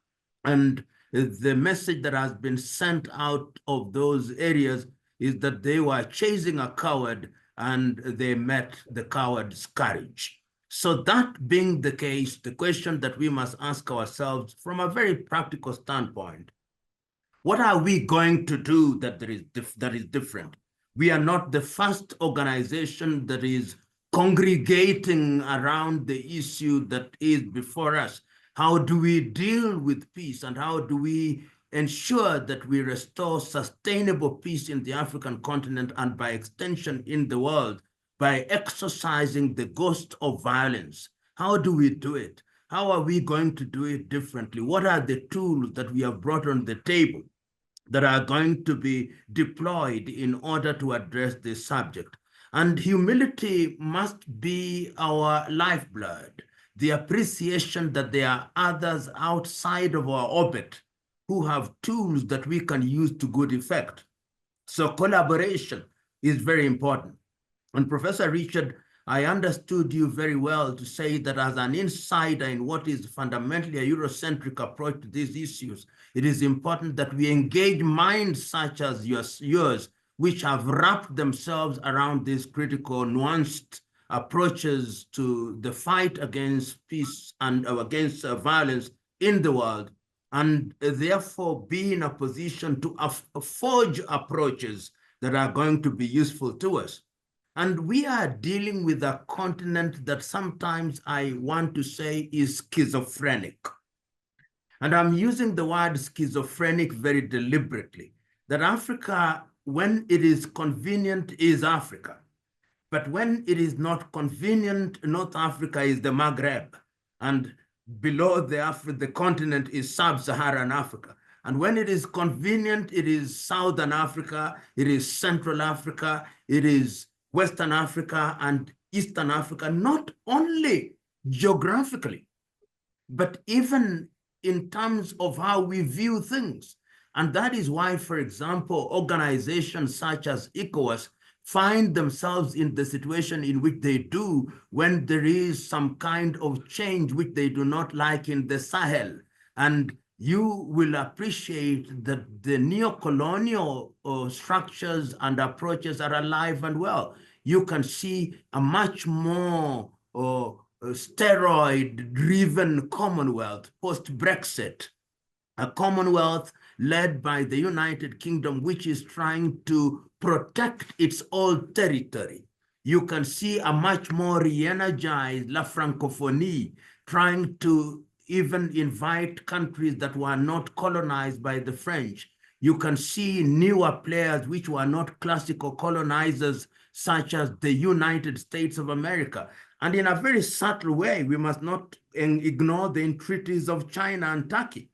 And the message that has been sent out of those areas is that they were chasing a coward and they met the coward's courage. So that being the case, the question that we must ask ourselves from a very practical standpoint, what are we going to do that is different? We are not the first organization that is congregating around the issue that is before us. How do we deal with peace, and how do we ensure that we restore sustainable peace in the African continent and by extension in the world by exercising the ghost of violence? How do we do it? How are we going to do it differently? What are the tools that we have brought on the table that are going to be deployed in order to address this subject? And humility must be our lifeblood. The appreciation that there are others outside of our orbit who have tools that we can use to good effect. So collaboration is very important. And Professor Richard, I understood you very well to say that as an insider in what is fundamentally a Eurocentric approach to these issues, it is important that we engage minds such as yours, which have wrapped themselves around these critical, nuanced approaches to the fight against peace and against violence in the world, and therefore be in a position to forge approaches that are going to be useful to us. And we are dealing with a continent that sometimes I want to say is schizophrenic. And I'm using the word schizophrenic very deliberately, that Africa, when it is convenient, is Africa. But when it is not convenient, North Africa is the Maghreb. And below the continent is sub-Saharan Africa. And when it is convenient, it is Southern Africa, it is Central Africa, it is Western Africa and Eastern Africa, not only geographically, but even in terms of how we view things. And that is why, for example, organizations such as ECOWAS find themselves in the situation in which they do when there is some kind of change which they do not like in the Sahel. And you will appreciate that the neo-colonial structures and approaches are alive and well. You can see a much more steroid-driven Commonwealth post-Brexit, a Commonwealth led by the United Kingdom, which is trying to protect its old territory. You can see a much more re-energized La Francophonie, trying to even invite countries that were not colonized by the French. You can see newer players which were not classical colonizers, such as the United States of America. And in a very subtle way, we must not ignore the entreaties of China and Turkey,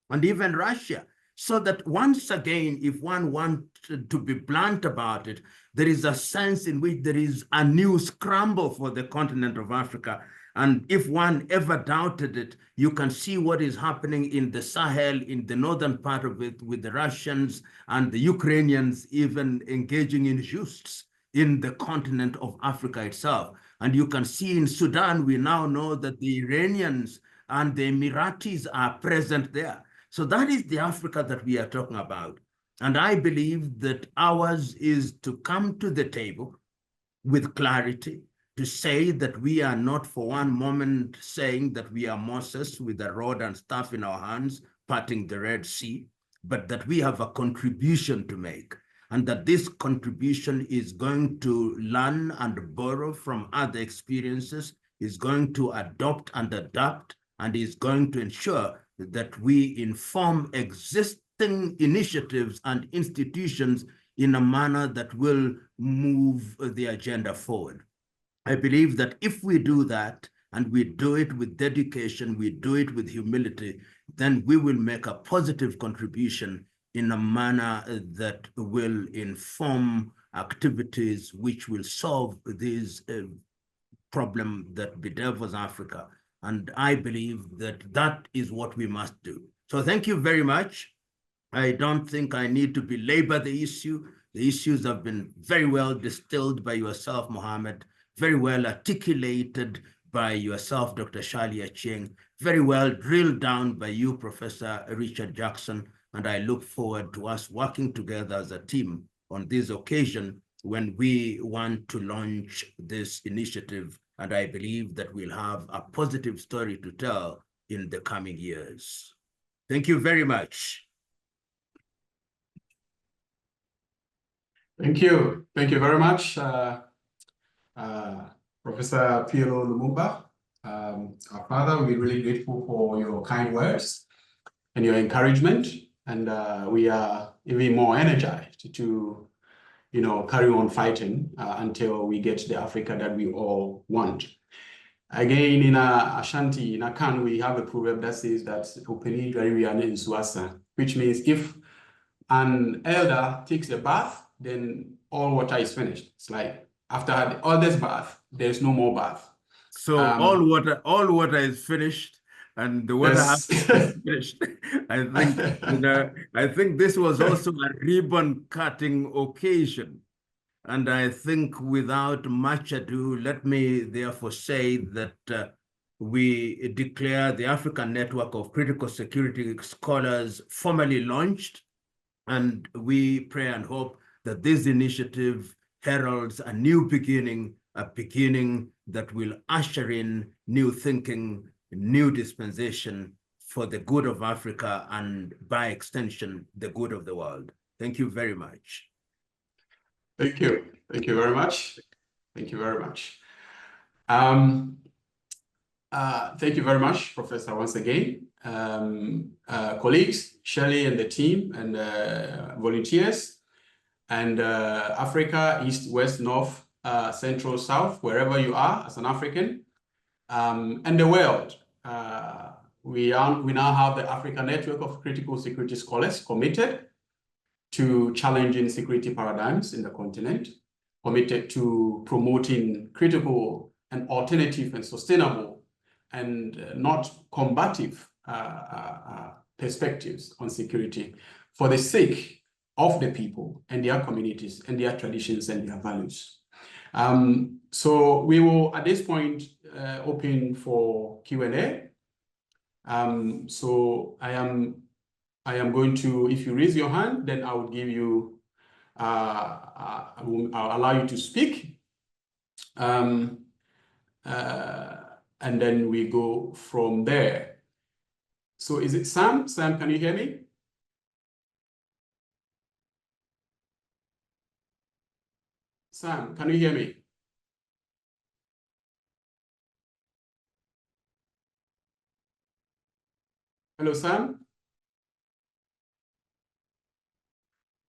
and even Russia. So that once again, if one wanted to be blunt about it, there is a sense in which there is a new scramble for the continent of Africa. And if one ever doubted it, you can see what is happening in the Sahel, in the northern part of it, with the Russians and the Ukrainians even engaging in jousts in the continent of Africa itself. And you can see in Sudan, we now know that the Iranians and the Emiratis are present there. So that is the Africa that we are talking about. And I believe that ours is to come to the table with clarity, to say that we are not for one moment saying that we are Moses with a rod and staff in our hands, parting the Red Sea, but that we have a contribution to make, and that this contribution is going to learn and borrow from other experiences, is going to adopt and adapt, and is going to ensure that we inform existing initiatives and institutions in a manner that will move the agenda forward. I believe that if we do that, and we do it with dedication, we do it with humility, then we will make a positive contribution in a manner that will inform activities which will solve this problem that bedevils Africa. And I believe that that is what we must do. So thank you very much. I don't think I need to belabor the issue. The issues have been very well distilled by yourself, Mohammed, very well articulated by yourself, Dr. Shirley Achieng, very well drilled down by you, Professor Richard Jackson, and I look forward to us working together as a team on this occasion when we want to launch this initiative, and I believe that we'll have a positive story to tell in the coming years. Thank you very much. Thank you. Thank you very much, Professor PLO Lumumba. Our father, we're really grateful for your kind words and your encouragement. And we are even more energized to, carry on fighting until we get the Africa that we all want. Again, in Ashanti, in Akan, we have a proverb that says that which means if an elder takes a bath, then all water is finished. It's like after all this bath, there's no more bath. So all water is finished, and the water has to be finished. I think I think this was also a ribbon cutting occasion. And I think without much ado, let me therefore say that we declare the African Network of Critical Security Scholars formally launched, and we pray and hope that this initiative heralds a new beginning, a beginning that will usher in new thinking, new dispensation for the good of Africa and by extension, the good of the world. Thank you very much. Thank you. Thank you very much. Thank you very much. Thank you very much, Professor, once again. Colleagues, Shirley and the team and volunteers, and Africa, East, West, North, Central, South, wherever you are as an African, and the world. We now have the African Network of Critical Security Scholars committed to challenging security paradigms in the continent, committed to promoting critical and alternative and sustainable and not combative perspectives on security for the sake of the people and their communities and their traditions and their values. So we will, at this point, open for Q&A. So I am going to, if you raise your hand, then I will give you, I'll allow you to speak. And then we go from there. So is it Sam? Sam, can you hear me? Sam, can you hear me? Hello, Sam?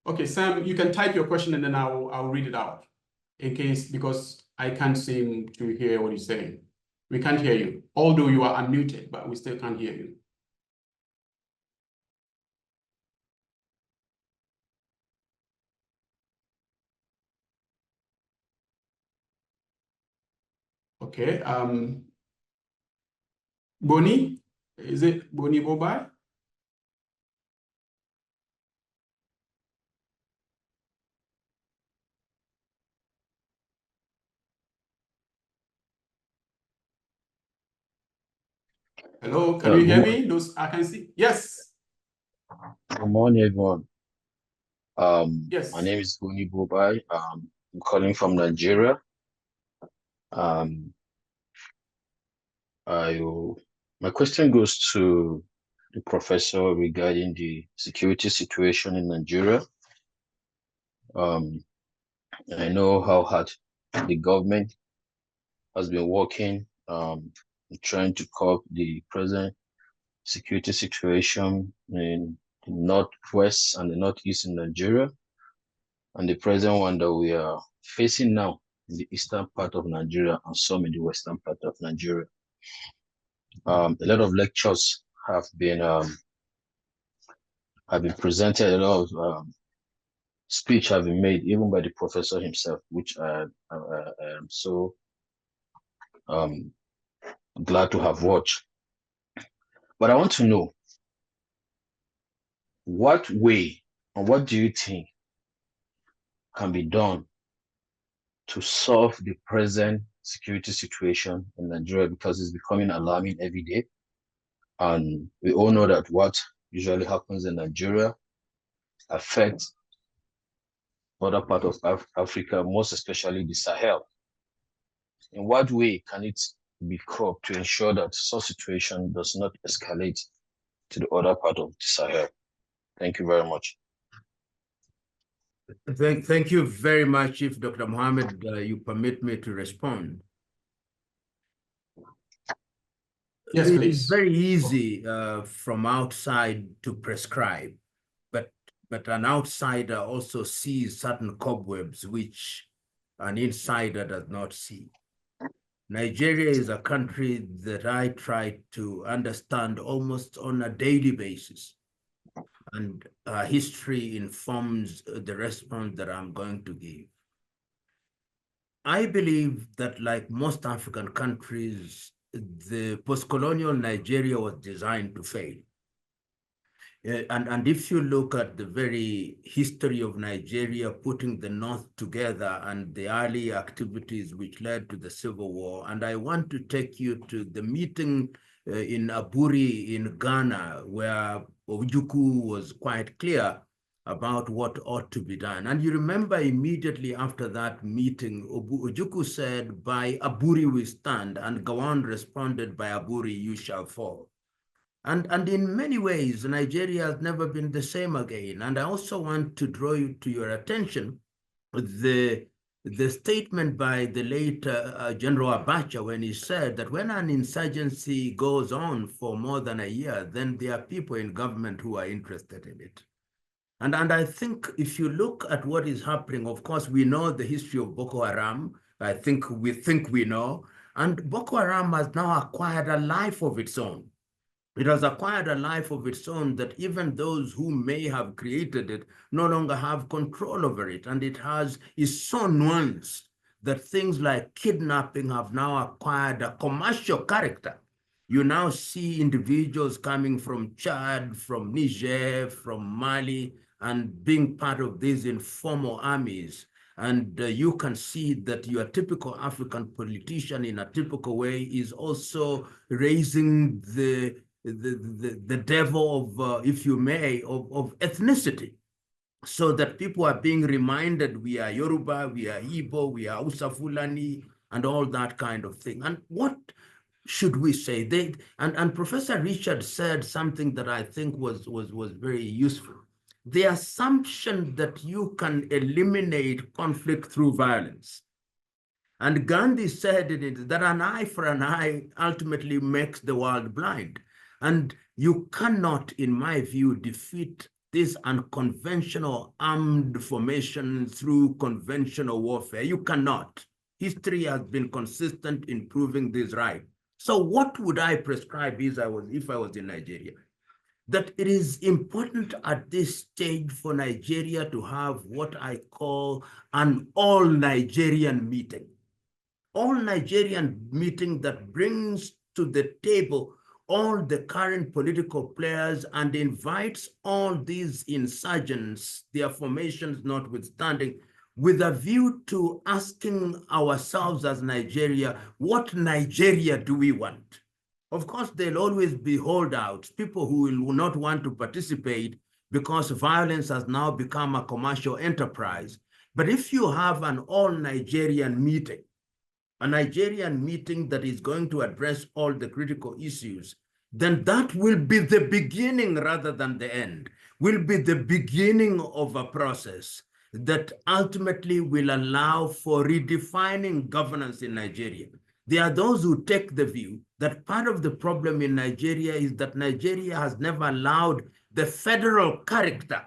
Okay, Sam, you can type your question and then I'll read it out in case, because I can't seem to hear what you're saying. We can't hear you, although you are unmuted, but we still can't hear you. Okay, Boni, is it Boni Bobai? Hello, can you hear me? Those I can see. Yes. Good morning, everyone. Yes. My name is Buni Bobai. I'm calling from Nigeria. My question goes to the professor regarding the security situation in Nigeria. I know how hard the government has been working, trying to curb the present security situation in the northwest and the northeast in Nigeria. and the present one that we are facing now in the eastern part of Nigeria and some in the western part of Nigeria. A lot of lectures have been presented, a lot of speech have been made, even by the professor himself, which I am so glad to have watched. But I want to know, what way, and what do you think can be done to solve the present security situation in Nigeria, because it's becoming alarming every day. And we all know that what usually happens in Nigeria affects other parts of Africa, most especially the Sahel. In what way can it be curbed to ensure that such situation does not escalate to the other part of the Sahel? Thank you very much. Thank you very much. If Dr. Mohammed, you permit me to respond. Yes, it please. is very easy from outside to prescribe, but an outsider also sees certain cobwebs which an insider does not see. Nigeria is a country that I try to understand almost on a daily basis. And history informs the response that I'm going to give. I believe that, like most African countries, the post-colonial Nigeria was designed to fail. And if you look at the very history of Nigeria, putting the North together and the early activities which led to the Civil War, and I want to take you to the meeting in Aburi in Ghana, where Ojukwu was quite clear about what ought to be done. And you remember immediately after that meeting, Ojukwu said, "By Aburi we stand," and Gawan responded, "By Aburi you shall fall." And in many ways, Nigeria has never been the same again. And I also want to draw you to your attention the statement by the late General Abacha, when he said that when an insurgency goes on for more than a year, then there are people in government who are interested in it. And I think if you look at what is happening, of course, we know the history of Boko Haram. I think we know. And Boko Haram has now acquired a life of its own. It has acquired a life of its own that even those who may have created it no longer have control over it. And it is so nuanced that things like kidnapping have now acquired a commercial character. You now see individuals coming from Chad, from Niger, from Mali, and being part of these informal armies. And you can see that your typical African politician in a typical way is also raising the devil of, if you may, of ethnicity, so that people are being reminded we are Yoruba, we are Igbo, we are Hausa Fulani, and all that kind of thing. And what should we say? And Professor Richard said something that I think was very useful. The assumption that you can eliminate conflict through violence. And Gandhi said it, that an eye for an eye ultimately makes the world blind. And you cannot, in my view, defeat this unconventional armed formation through conventional warfare. You cannot. History has been consistent in proving this right. So what would I prescribe if I was in Nigeria? That it is important at this stage for Nigeria to have what I call an all-Nigerian meeting. All-Nigerian meeting that brings to the table all the current political players and invites all these insurgents, their formations notwithstanding, with a view to asking ourselves as Nigeria, what Nigeria do we want? Of course, there'll always be holdouts, people who will not want to participate because violence has now become a commercial enterprise. But if you have an all-Nigerian meeting, a Nigerian meeting that is going to address all the critical issues, then that will be the beginning rather than the end, will be the beginning of a process that ultimately will allow for redefining governance in Nigeria. There are those who take the view that part of the problem in Nigeria is that Nigeria has never allowed the federal character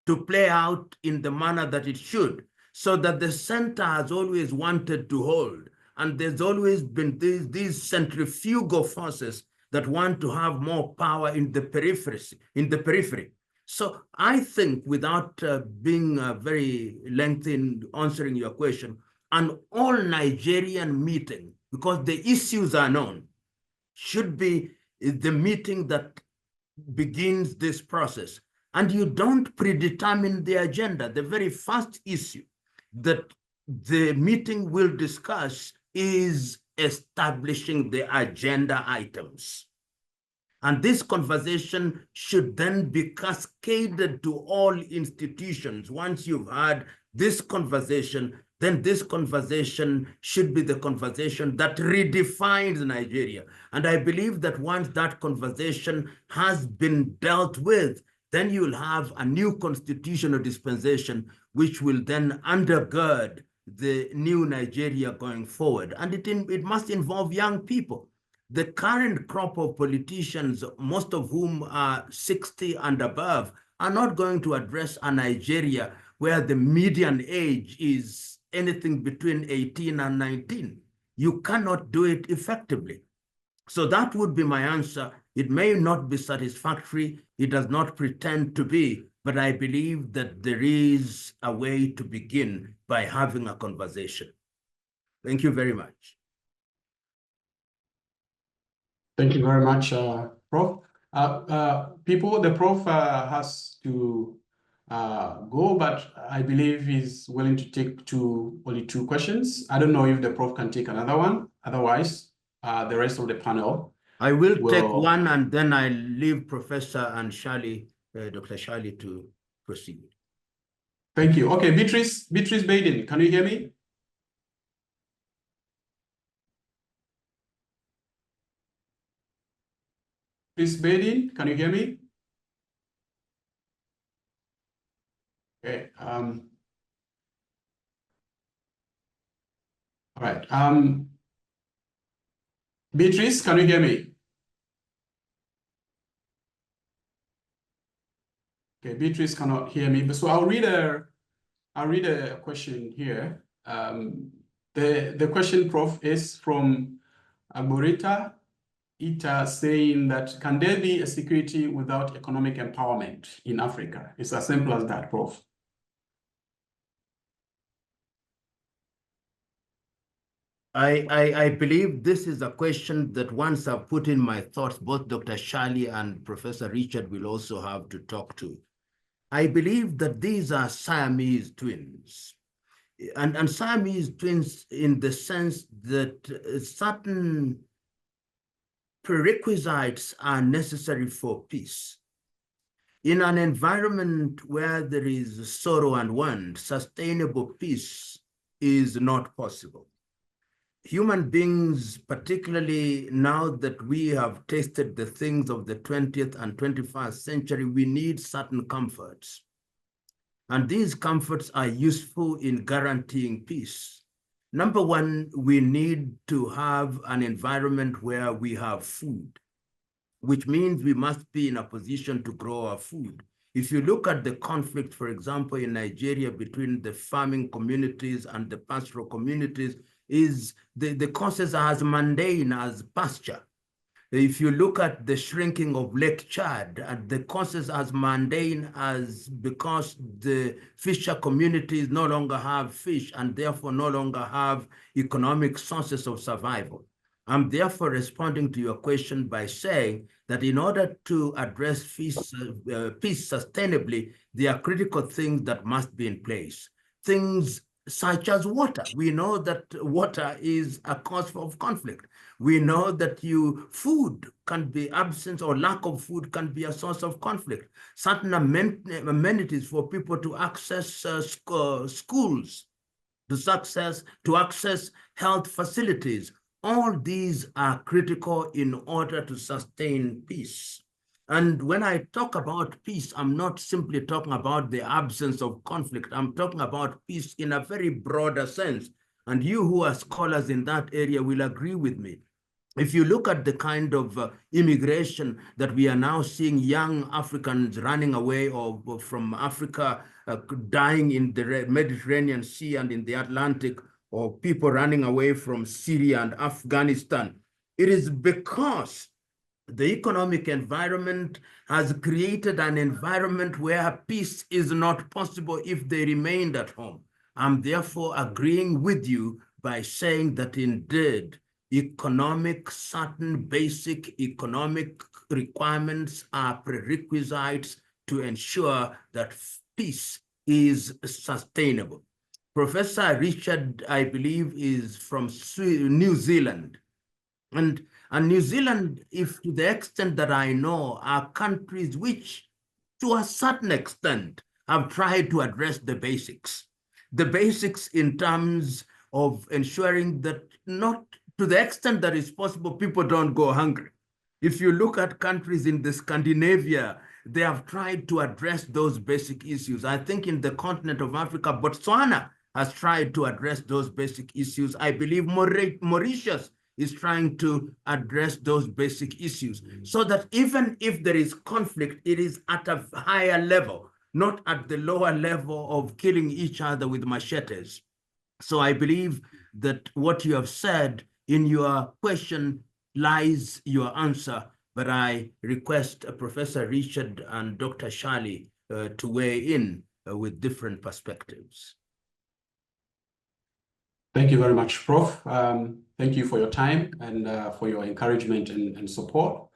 to play out in the manner that it should, so that the center has always wanted to hold. And there's always been these centrifugal forces that want to have more power in the periphery. So I think, without being very lengthy in answering your question, an all-Nigerian meeting, because the issues are known, should be the meeting that begins this process. And you don't predetermine the agenda. The very first issue that the meeting will discuss is establishing the agenda items. And this conversation should then be cascaded to all institutions. Once you've had this conversation, then this conversation should be the conversation that redefines Nigeria. And I believe that once that conversation has been dealt with, then you'll have a new constitutional dispensation, which will then undergird the new Nigeria going forward. And it must involve young people. The current crop of politicians, most of whom are 60 and above, are not going to address a Nigeria where the median age is anything between 18 and 19. You cannot do it effectively. So that would be my answer. It may not be satisfactory. It does not pretend to be, but I believe that there is a way to begin by having a conversation. Thank you very much. Thank you very much, Prof. The Prof has to go, but I believe he's willing to take only two questions. I don't know if the Prof can take another one. Otherwise, the rest of the panel. I will take one, and then I leave Professor and Shirley, Dr. Shirley, to proceed. Thank you. Okay, Beatrice Baden, can you hear me? Beatrice Baden, can you hear me? Okay. All right. Beatrice, can you hear me? Okay, Beatrice cannot hear me, but so I'll read a question here. The question, Prof, is from Agborita Ita, saying that, can there be a security without economic empowerment in Africa? It's as simple as that, Prof. I believe this is a question that, once I've put in my thoughts, both Dr. Shirley and Professor Richard will also have to talk to. I believe that these are Siamese twins. And Siamese twins in the sense that certain prerequisites are necessary for peace. In an environment where there is sorrow and want, sustainable peace is not possible. Human beings, particularly now that we have tasted the things of the 20th and 21st century, we need certain comforts. And these comforts are useful in guaranteeing peace. Number one, we need to have an environment where we have food, which means we must be in a position to grow our food. If you look at the conflict, for example, in Nigeria between the farming communities and the pastoral communities, is the causes are as mundane as pasture. If you look at the shrinking of Lake Chad, the causes as mundane as because the fisher communities no longer have fish and therefore no longer have economic sources of survival. I'm therefore responding to your question by saying that in order to address peace sustainably, there are critical things that must be in place. Things such as water. We know that water is a cause of conflict. We know that food can be absence or lack of food can be a source of conflict. Certain amenities for people to access schools, to access health facilities. All these are critical in order to sustain peace. And when I talk about peace, I'm not simply talking about the absence of conflict. I'm talking about peace in a very broader sense. And you who are scholars in that area will agree with me If you look at the kind of immigration that we are now seeing, young Africans running away from Africa, dying in the Mediterranean Sea and in the Atlantic, or people running away from Syria and Afghanistan, it is because the economic environment has created an environment where peace is not possible if they remained at home. I'm therefore agreeing with you by saying that indeed, certain basic economic requirements are prerequisites to ensure that peace is sustainable. Professor Richard, I believe, is from New Zealand. And New Zealand, if to the extent that I know, are countries which, to a certain extent, have tried to address the basics. The basics in terms of ensuring that not to the extent that is possible, people don't go hungry. If you look at countries in the Scandinavia, they have tried to address those basic issues. I think in the continent of Africa, Botswana has tried to address those basic issues. I believe Mauritius is trying to address those basic issues so that even if there is conflict, it is at a higher level, not at the lower level of killing each other with machetes. So I believe that what you have said in your question lies your answer, but I request Professor Richard and Dr. Shirley to weigh in with different perspectives. Thank you very much, Prof. Thank you for your time and for your encouragement and support.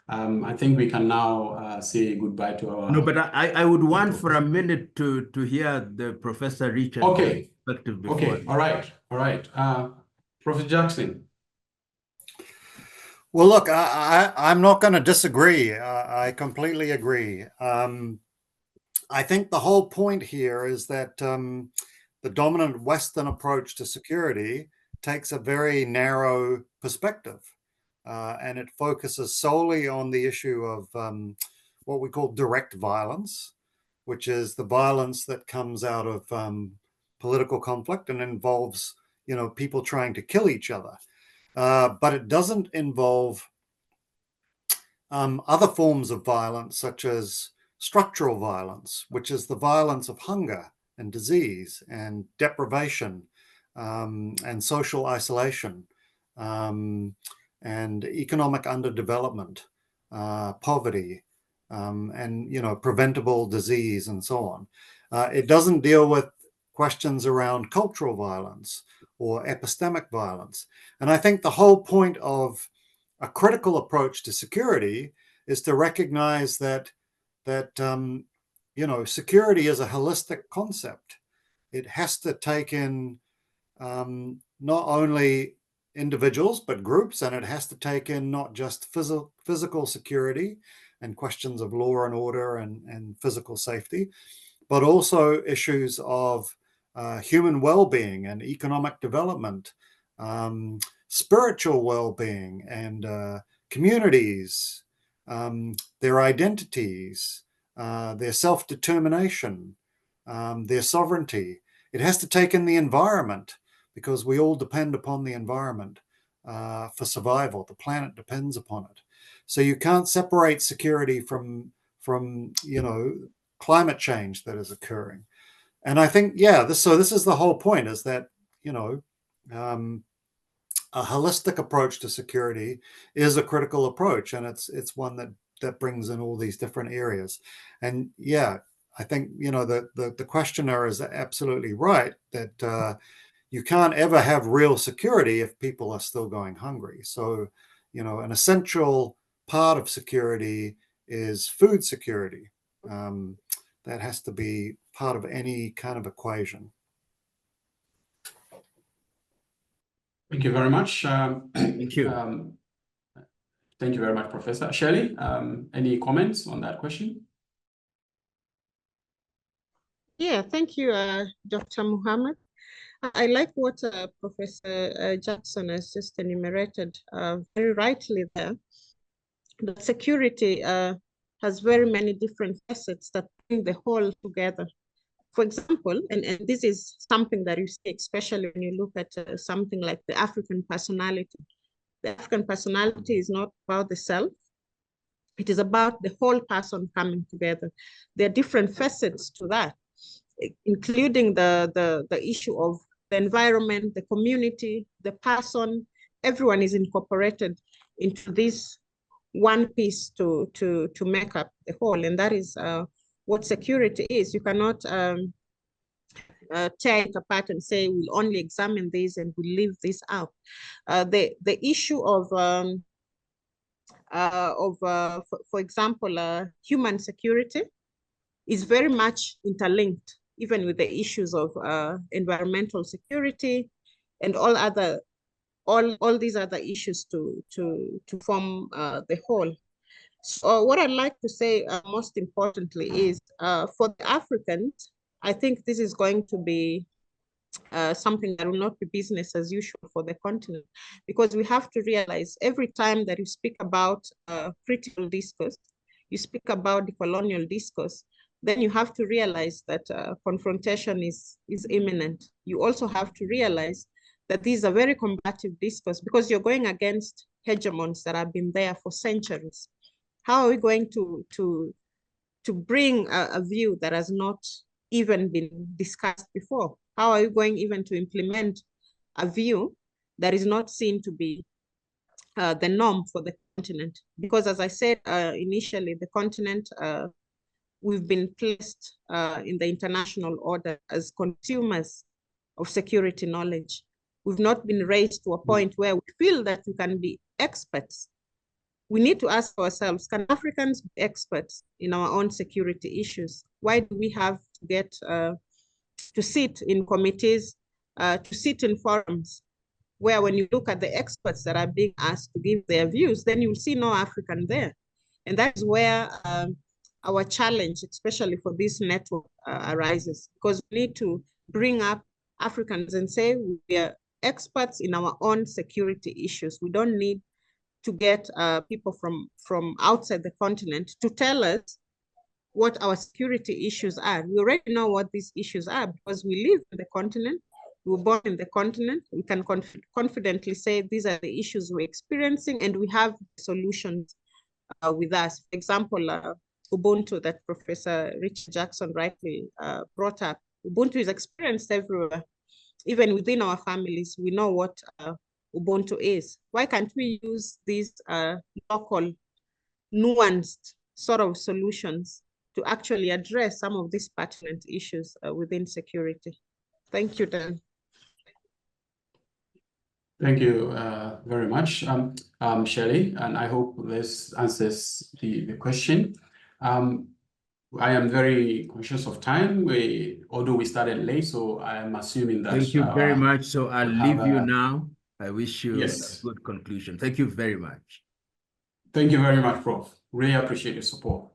I think we can now say goodbye to our... No, but I would want for a minute to hear the Professor Richard perspective before. Okay, all right. Professor Jackson. Well, look, I'm not going to disagree. I completely agree. I think the whole point here is that the dominant Western approach to security takes a very narrow perspective, and it focuses solely on the issue of what we call direct violence, which is the violence that comes out of political conflict and involves, people trying to kill each other. But it doesn't involve other forms of violence, such as structural violence, which is the violence of hunger and disease and deprivation and social isolation and economic underdevelopment, poverty, and preventable disease and so on. It doesn't deal with questions around cultural violence or epistemic violence. And I think the whole point of a critical approach to security is to recognize that security is a holistic concept. It has to take in not only individuals, but groups, and it has to take in not just physical security and questions of law and order and physical safety, but also issues of human well-being and economic development, spiritual well-being and communities, their identities, their self-determination, their sovereignty. It has to take in the environment, because we all depend upon the environment for survival. The planet depends upon it. So you can't separate security from climate change that is occurring. And I think, this is the whole point, is that, a holistic approach to security is a critical approach, and it's one that brings in all these different areas. And I think, the questioner is absolutely right that you can't ever have real security if people are still going hungry. So, an essential part of security is food security. That has to be part of any kind of equation. Thank you very much. Thank you. Thank you very much, Professor. Shirley, any comments on that question? Yeah, thank you, Dr. Muhammad. I like what Professor Jackson has just enumerated very rightly there. That security has very many different facets that bring the whole together. For example, and this is something that you see, especially when you look at something like the African personality. The African personality is not about the self. It is about the whole person coming together. There are different facets to that, including the issue of the environment, the community, the person. Everyone is incorporated into this one piece to make up the whole, and that is what security is. You cannot tear it apart and say we'll only examine this and we'll leave this out. The issue of for example, human security is very much interlinked, even with the issues of environmental security and all these other issues to form the whole. So what I'd like to say most importantly is for the Africans, I think this is going to be something that will not be business as usual for the continent, because we have to realize every time that you speak about critical discourse, you speak about decolonial discourse, then you have to realize that confrontation is imminent. You also have to realize that these are very combative discourse because you're going against hegemons that have been there for centuries. How are we going to bring a view that has not even been discussed before? How are you going even to implement a view that is not seen to be the norm for the continent? Because as I said initially, the continent, we've been placed in the international order as consumers of security knowledge. We've not been raised to a point where we feel that we can be experts. We need to ask ourselves, can Africans be experts in our own security issues? Why do we have to get to sit in committees, to sit in forums, where when you look at the experts that are being asked to give their views, then you'll see no African there. And that is where our challenge, especially for this network, arises, because we need to bring up Africans and say we are experts in our own security issues. We don't need to get people from outside the continent to tell us what our security issues are. We already know what these issues are because we live in the continent, we were born in the continent. We can confidently say these are the issues we're experiencing and we have solutions with us. For example, Ubuntu that Professor Richard Jackson rightly brought up. Ubuntu is experienced everywhere. Even within our families, we know what Ubuntu is. Why can't we use these local, nuanced sort of solutions to actually address some of these pertinent issues within security? Thank you, Dan. Thank you very much, Shirley, and I hope this answers the question. I am very conscious of time, although we started late, so I'm assuming that... Thank you very much. So I'll leave you now. I wish you a good conclusion. Thank you very much. Thank you very much, Prof. Really appreciate your support.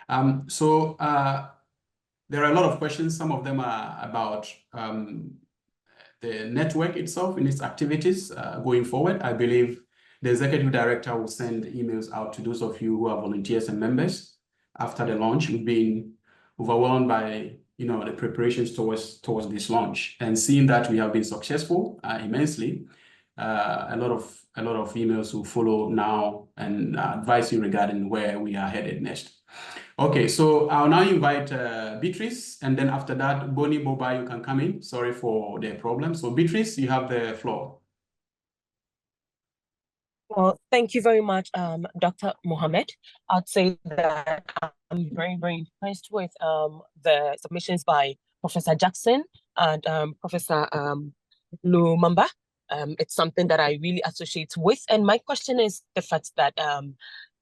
There are a lot of questions. Some of them are about the network itself and its activities going forward. I believe the executive director will send emails out to those of you who are volunteers and members after the launch. We've been overwhelmed by the preparations towards this launch, and seeing that we have been successful immensely. A lot of emails will follow now and advise you regarding where we are headed next. Okay, so I'll now invite Beatrice, and then after that, Bonnie Boba, you can come in. Sorry for the problem. So Beatrice, you have the floor. Well, thank you very much, Dr. Mohammed. I'd say that I'm very, very impressed with the submissions by Professor Jackson and Professor Lumumba. It's something that I really associate with. And my question is the fact that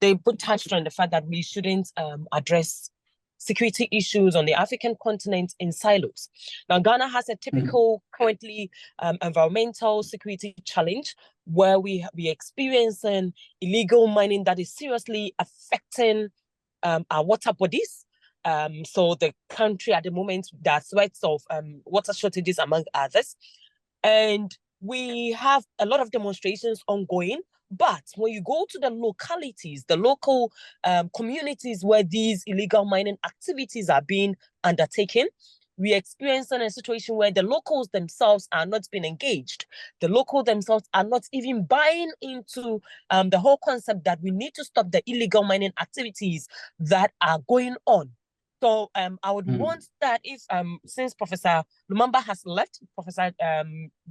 they touched on the fact that we shouldn't address security issues on the African continent in silos. Now, Ghana has a typical currently environmental security challenge where we experiencing illegal mining that is seriously affecting our water bodies. So the country at the moment, there are threats of water shortages among others. And we have a lot of demonstrations ongoing. But when you go to the localities, the local communities where these illegal mining activities are being undertaken, we experience a situation where the locals themselves are not being engaged. The locals themselves are not even buying into the whole concept that we need to stop the illegal mining activities that are going on. So I would want that if, since Professor Lumumba has left, Professor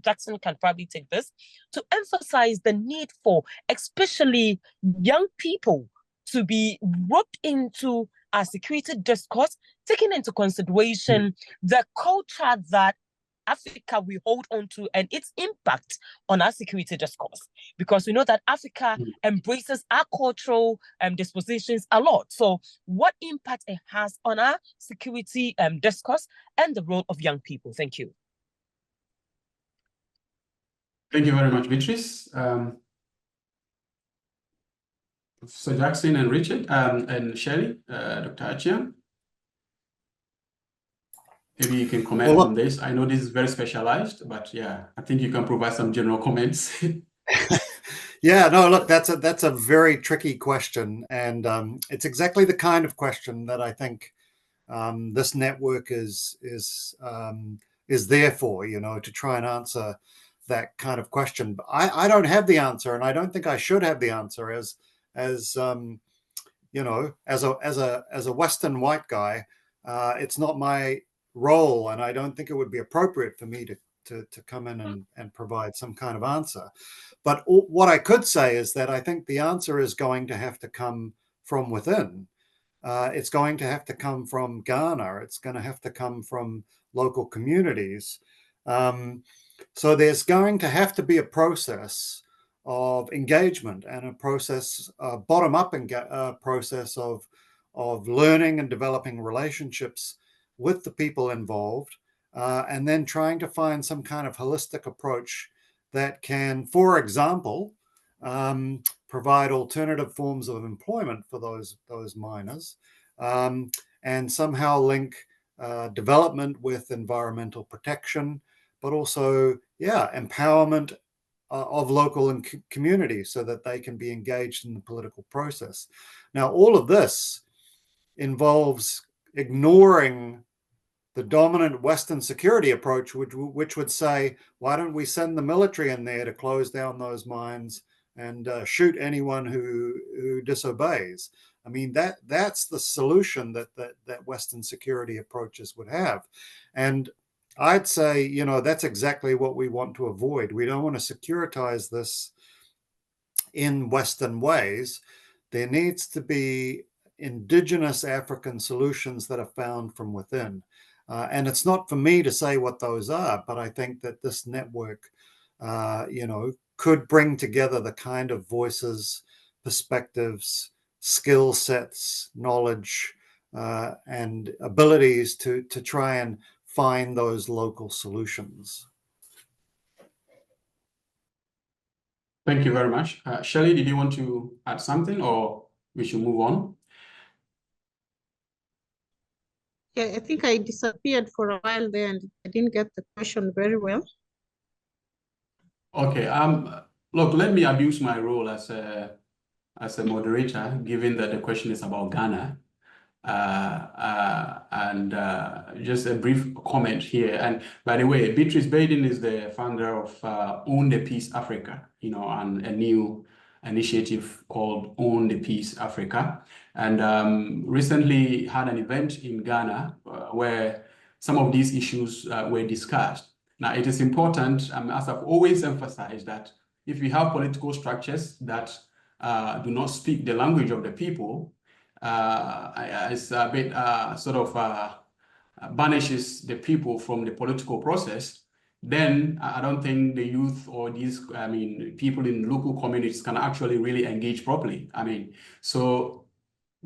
Jackson can probably take this, to emphasize the need for especially young people to be roped into our security discourse, taking into consideration the culture that Africa we hold on to and its impact on our security discourse, because we know that Africa embraces our cultural dispositions a lot. So what impact it has on our security discourse and the role of young people? Thank you. Thank you very much, Beatrice. So Jackson and Richard and Shirley, Dr. Achieng. Maybe you can comment on this. I know this is very specialized, but yeah, I think you can provide some general comments. Yeah, no, look, that's a very tricky question, and it's exactly the kind of question that I think this network is there for, you know, to try and answer that kind of question. But I don't have the answer, and I don't think I should have the answer as you know, as a Western white guy. It's not my role, and I don't think it would be appropriate for me to come in and provide some kind of answer. But what I could say is that I think the answer is going to have to come from within. It's going to have to come from Ghana. It's going to have to come from local communities. So there's going to have to be a process of engagement and a process, bottom-up process of learning and developing relationships with the people involved, and then trying to find some kind of holistic approach that can, for example, provide alternative forms of employment for those miners, and somehow link development with environmental protection, but also, yeah, empowerment of local and communities so that they can be engaged in the political process. Now, all of this involves ignoring the dominant Western security approach, which would say, why don't we send the military in there to close down those mines and shoot anyone who disobeys? I mean, that's the solution that Western security approaches would have. And I'd say, you know, that's exactly what we want to avoid. We don't want to securitize this in Western ways. There needs to be indigenous African solutions that are found from within. And it's not for me to say what those are, but I think that this network, you know, could bring together the kind of voices, perspectives, skill sets, knowledge, and abilities to try and find those local solutions. Thank you very much. Shirley, did you want to add something, or we should move on? Yeah, I think I disappeared for a while there and I didn't get the question very well. Okay. Look, let me abuse my role as a moderator, given that the question is about Ghana. And just a brief comment here. And by the way, Beatrice Baden is the founder of Own the Peace Africa, you know, and a new initiative called Own the Peace Africa. And recently had an event in Ghana where some of these issues were discussed. Now, it is important, as I've always emphasized, that if we have political structures that do not speak the language of the people, it's a bit sort of banishes the people from the political process, then I don't think the youth or these, I mean, people in local communities can actually really engage properly. I mean, so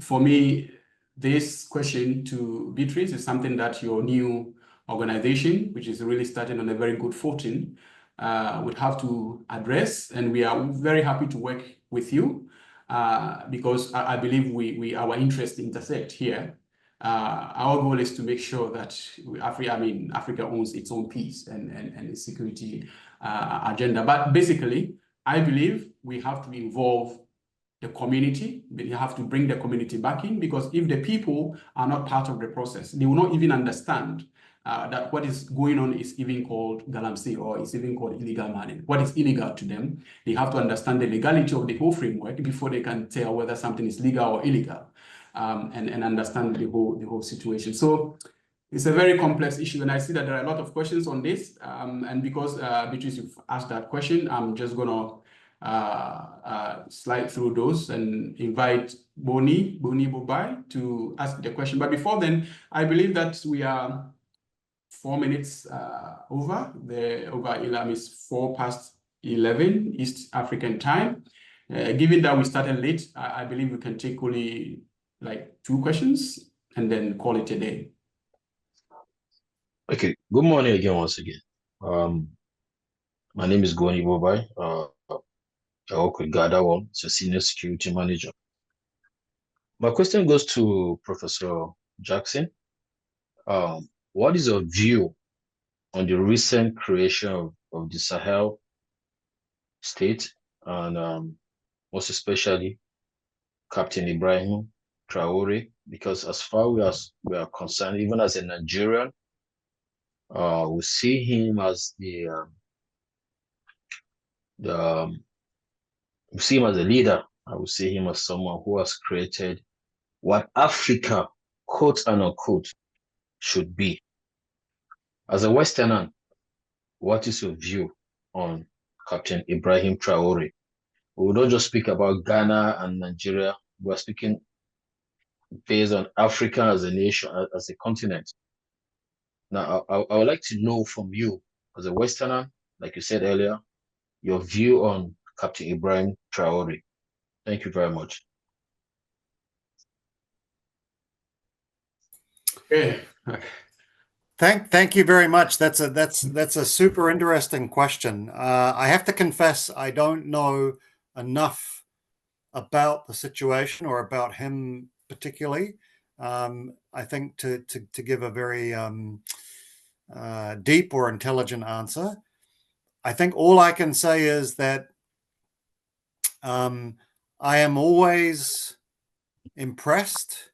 for me, this question to Beatrice is something that your new organization, which is really starting on a very good footing, would have to address. And we are very happy to work with you because I believe our interests intersect here. Our goal is to make sure that Africa owns its own peace and its security agenda. But basically, I believe we have to involve the community. We have to bring the community back in, because if the people are not part of the process, they will not even understand that what is going on is even called galamsey, or is even called illegal mining. What is illegal to them? They have to understand the legality of the whole framework before they can tell whether something is legal or illegal, and understand the whole situation. So it's a very complex issue, and I see that there are a lot of questions on this. And because Beatrice, you've asked that question, I'm just gonna slide through those and invite Boni Bobai to ask the question. But before then, I believe that we are 4 minutes over. The Ilam is 11 East African time. Given that we started late, I believe we can take only like 2 questions and then call it a day. Okay, good morning again, once again. My name is Goni Bobai. I work with Gadawan, it's a senior security manager. My question goes to Professor Jackson. What is your view on the recent creation of the Sahel state, and most especially Captain Ibrahim Traore? Because as far as we are concerned, even as a Nigerian, we see him as we see him as a leader. I would see him as someone who has created what Africa, quote and unquote, should be. As a Westerner, what is your view on Captain Ibrahim Traore? We will not just speak about Ghana and Nigeria. We are speaking based on Africa as a nation, as a continent. Now, I would like to know from you, as a Westerner, like you said earlier, your view on Captain Ibrahim Traore. Thank you very much. Okay. Thank you very much. That's a super interesting question. I have to confess, I don't know enough about the situation or about him particularly. I think to give a very deep or intelligent answer, I think all I can say is that I am always impressed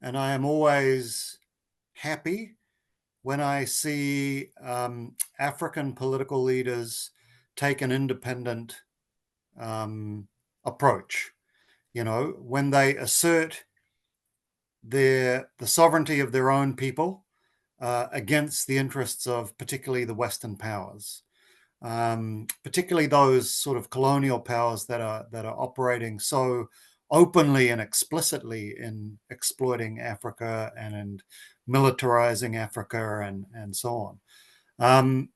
and I am always happy when I see African political leaders take an independent approach. You know, when they assert the sovereignty of their own people against the interests of particularly the Western powers, particularly those sort of colonial powers that are operating so openly and explicitly in exploiting Africa and in militarizing Africa and so on.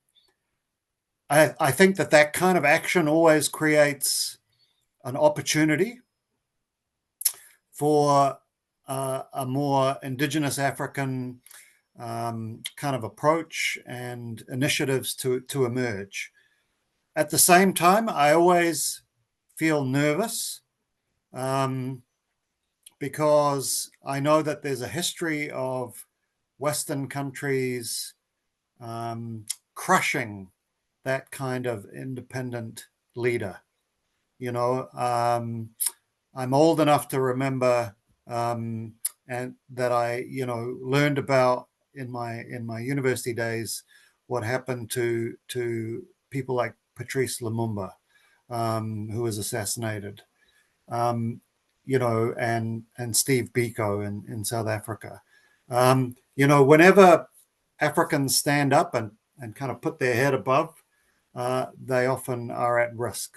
I think that kind of action always creates an opportunity for a more indigenous African kind of approach and initiatives to emerge. At the same time, I always feel nervous because I know that there's a history of Western countries crushing that kind of independent leader. You know, I'm old enough to remember and that I, you know, learned about in my university days what happened to people like Patrice Lumumba, who was assassinated, you know, and Steve Biko in South Africa. You know, whenever Africans stand up and kind of put their head above, they often are at risk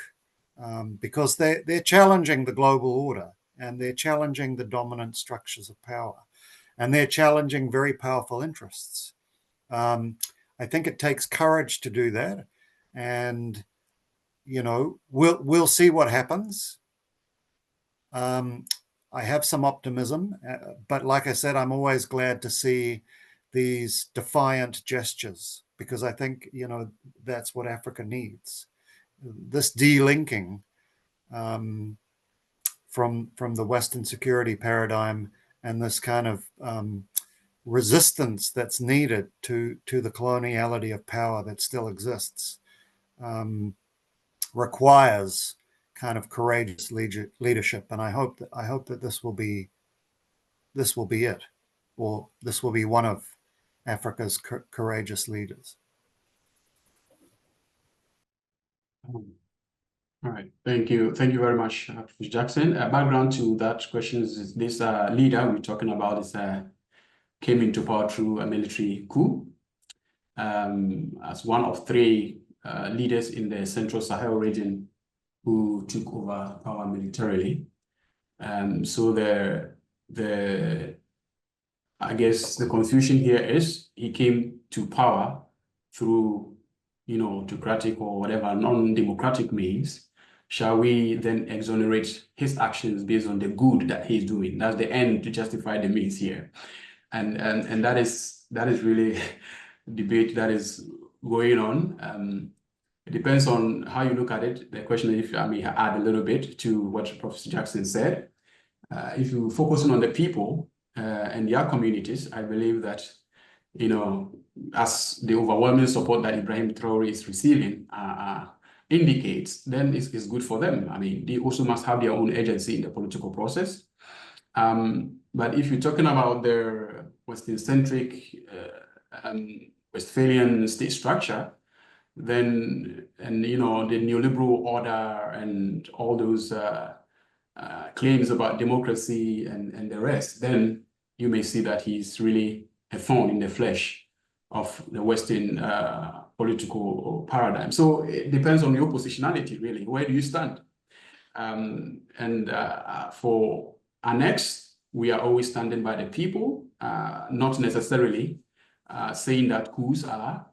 because they're challenging the global order and they're challenging the dominant structures of power and they're challenging very powerful interests. I think it takes courage to do that, and you know, we'll see what happens. I have some optimism, but like I said, I'm always glad to see these defiant gestures because I think, you know, that's what Africa needs. This delinking from the Western security paradigm and this kind of resistance that's needed to the coloniality of power that still exists requires kind of courageous leadership, and I hope that this will be it, or this will be one of Africa's courageous leaders. All right, thank you very much, Professor Jackson. Background to that question is this leader we're talking about is came into power through a military coup as one of three leaders in the Central Sahel region who took over power militarily. So I guess the confusion here is he came to power through, autocratic or whatever non-democratic means. Shall we then exonerate his actions based on the good that he's doing? That's the end to justify the means here, and that is really debate that is going on. It depends on how you look at it. The question, if I may add a little bit to what Professor Jackson said, if you focus on the people and their communities, I believe that, as the overwhelming support that Ibrahim Traore is receiving indicates, then it's good for them. I mean, they also must have their own agency in the political process. But if you're talking about their Western-centric Westphalian state structure, then, the neoliberal order and all those claims about democracy and the rest, then you may see that he's really a thorn in the flesh of the Western political paradigm. So it depends on your positionality, really. Where do you stand? For ANeCS, we are always standing by the people, not necessarily saying that coups are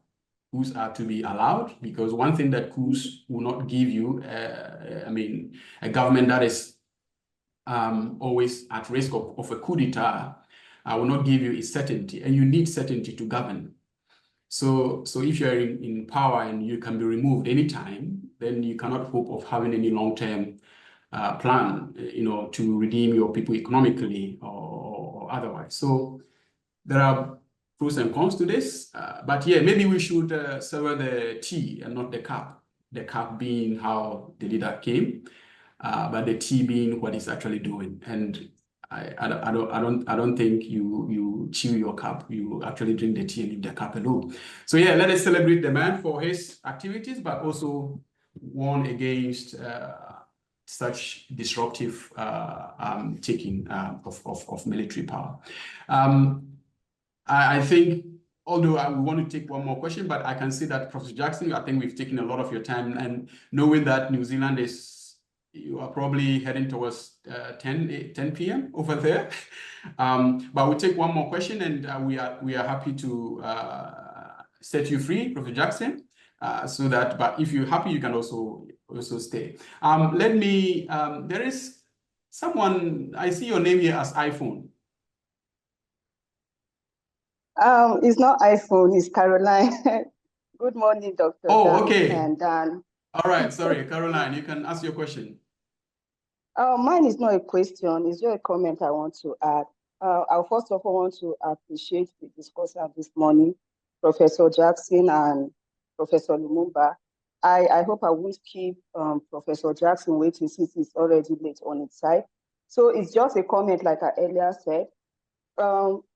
to be allowed, because one thing that coups will not give you, a government that is always at risk of a coup d'etat will not give you is certainty, and you need certainty to govern. So if you're in power and you can be removed anytime, then you cannot hope of having any long-term plan, to redeem your people economically or otherwise. So there are pros and cons to this, but yeah, maybe we should sever the tea and not the cup. The cup being how the leader came, but the tea being what he's actually doing. And I don't think you chew your cup. You actually drink the tea and leave the cup alone. So yeah, let us celebrate the man for his activities, but also warn against such disruptive taking of military power. I think, although we want to take one more question, but I can see that Professor Jackson, I think we've taken a lot of your time, and knowing that New Zealand you are probably heading towards 10 p.m. over there. But we'll take one more question, and we are happy to set you free, Professor Jackson, but if you're happy, you can also stay. There is someone, I see your name here as iPhone. It's not iPhone, it's Caroline. Good morning, Dr. Oh, okay. And Dan. All right, sorry, Caroline, you can ask your question. Mine is not a question, it's just a comment I want to add. I first of all want to appreciate the discussion this morning, Professor Jackson and Professor Lumumba. I hope I won't keep Professor Jackson waiting since it's already late on its side. So it's just a comment like I earlier said.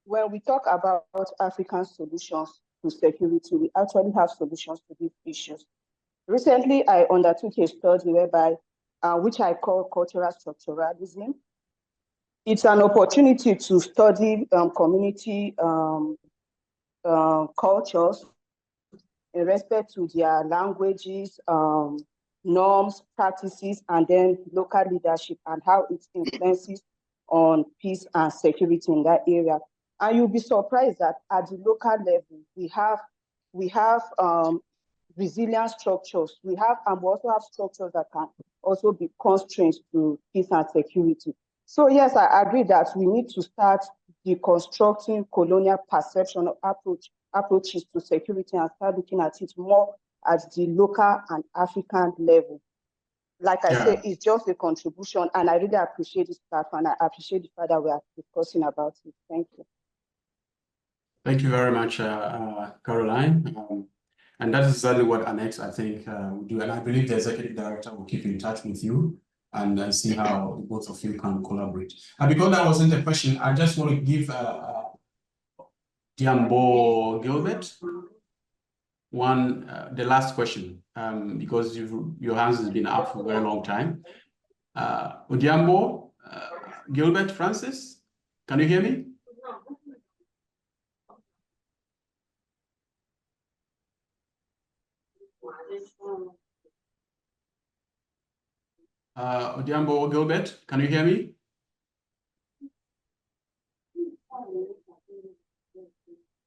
When we talk about African solutions to security, we actually have solutions to these issues. Recently, I undertook a study whereby, which I call cultural structuralism. It's an opportunity to study community cultures in respect to their languages, norms, practices, and then local leadership and how it influences on peace and security in that area. And you'll be surprised that at the local level, we have resilient structures. We also have structures that can also be constraints to peace and security. So yes, I agree that we need to start deconstructing colonial perception of approaches to security and start looking at it more at the local and African level. Like I said, it's just a contribution, and I really appreciate this platform, and I appreciate the fact that we are discussing about it. Thank you. Thank you very much, Caroline. And that's exactly what ANeCS, I think, will do. And I believe the executive director will keep in touch with you and see how both of you can collaborate. And because that wasn't a question, I just want to give Diambo Gilbert. The last question, because your hands has been up for a very long time. Odiambo Gilbert Francis, can you hear me? Odiambo Gilbert, can you hear me?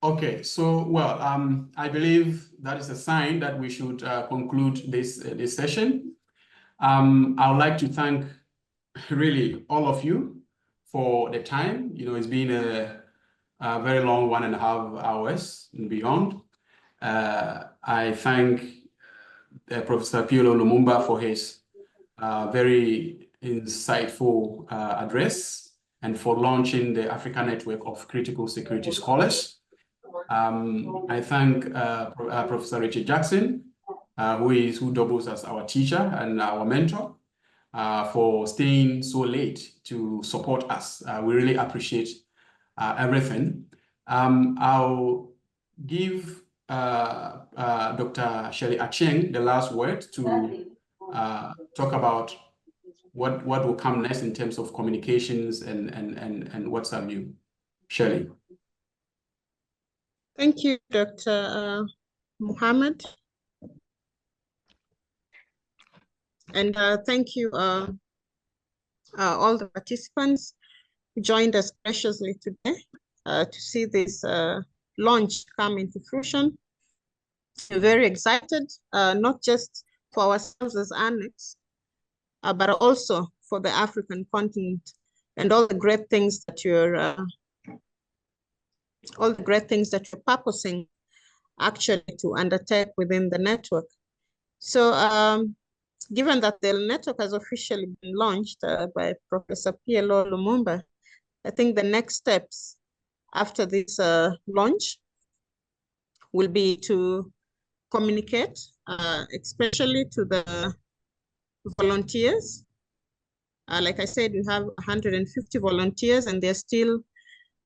Okay, so well, I believe that is a sign that we should conclude this session. I would like to thank really all of you for the time. You know, it's been a very long 1.5 hours and beyond. I thank Professor PLO Lumumba for his very insightful address and for launching the Africa Network of Critical Security Scholars. I thank Professor Richard Jackson, who doubles as our teacher and our mentor, for staying so late to support us. We really appreciate everything. I'll give Dr. Shirley Achieng the last word to talk about what will come next in terms of communications and what's our view. Shirley. Thank you, Dr. Muhammad. And thank you all the participants who joined us graciously today to see this launch come into fruition. We're very excited, not just for ourselves as ANeCS, but also for the African continent and all the great things that you're purposing actually to undertake within the network. So given that the network has officially been launched by Professor PLO Lumumba, I think the next steps after this launch will be to communicate, especially to the volunteers. Like I said, we have 150 volunteers, and there's still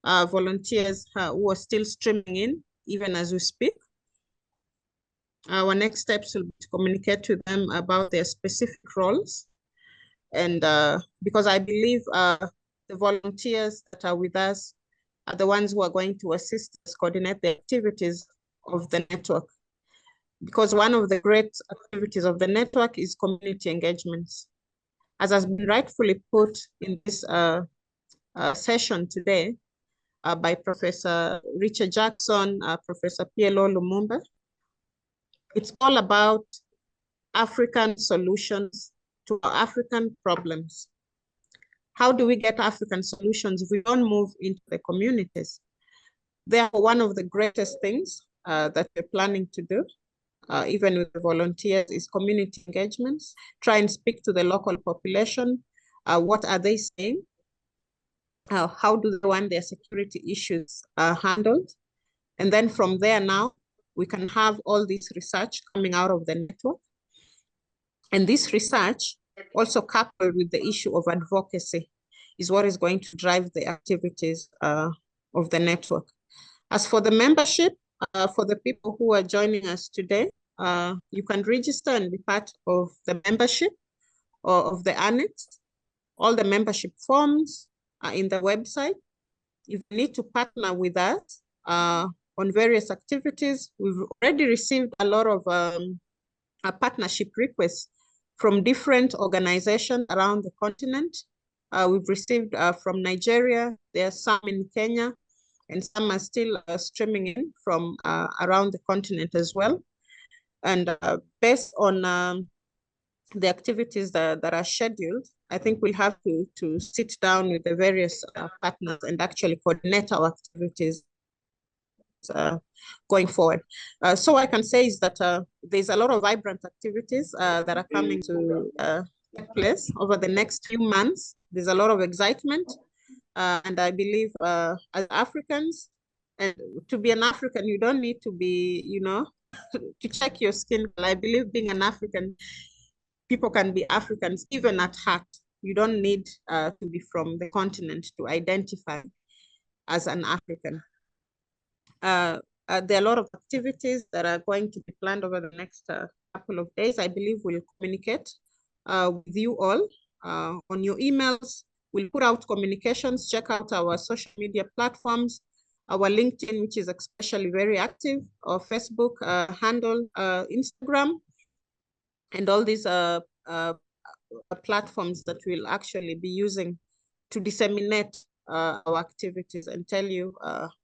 volunteers who are still streaming in, even as we speak. Our next steps will be to communicate to them about their specific roles. And because I believe the volunteers that are with us are the ones who are going to assist us coordinate the activities of the network. Because one of the great activities of the network is community engagements. As has been rightfully put in this session today by Professor Richard Jackson, Professor PLO Lumumba, it's all about African solutions to African problems. How do we get African solutions if we don't move into the communities? Therefore, one of the greatest things that we're planning to do, even with the volunteers, is community engagements. Try and speak to the local population. What are they saying? How do they want their security issues handled? And then from there now, we can have all this research coming out of the network. And this research, also coupled with the issue of advocacy, is what is going to drive the activities of the network. As for the membership, for the people who are joining us today, you can register and be part of the membership or of the ANeCS. All the membership forms are in the website. If you need to partner with us on various activities, we've already received a lot of partnership requests from different organizations around the continent. We've received from Nigeria, there are some in Kenya, and some are still streaming in from around the continent as well. And based on the activities that are scheduled, I think we'll have to sit down with the various partners and actually coordinate our activities going forward. So what I can say is that there's a lot of vibrant activities that are coming to take place over the next few months. There's a lot of excitement. And I believe as Africans, and to be an African, you don't need to be, you know, to check your skin. I believe being an African, people can be Africans even at heart. You don't need to be from the continent to identify as an African. There are a lot of activities that are going to be planned over the next couple of days. I believe we'll communicate with you all on your emails. We'll put out communications, check out our social media platforms, our LinkedIn, which is especially very active, our Facebook handle, Instagram, and all these platforms that we'll actually be using to disseminate our activities and tell you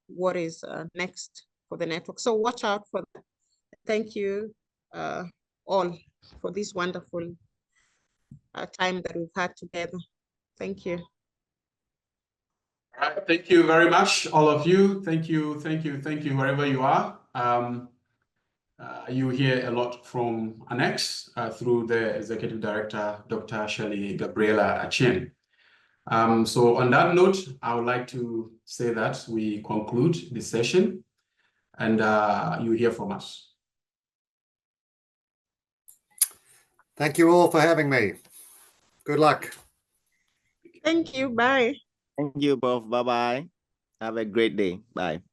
what is next for the network. So watch out for that. Thank you all for this wonderful time that we've had together. Thank you. All right, thank you very much, all of you. Thank you, thank you, thank you, wherever you are. You hear a lot from ANeCS through the Executive Director, Dr. Shirley Gabriella Achieng. So on that note, I would like to say that we conclude this session and you hear from us. Thank you all for having me. Good luck. Thank you. Bye. Thank you, Prof. Bye-bye. Have a great day. Bye.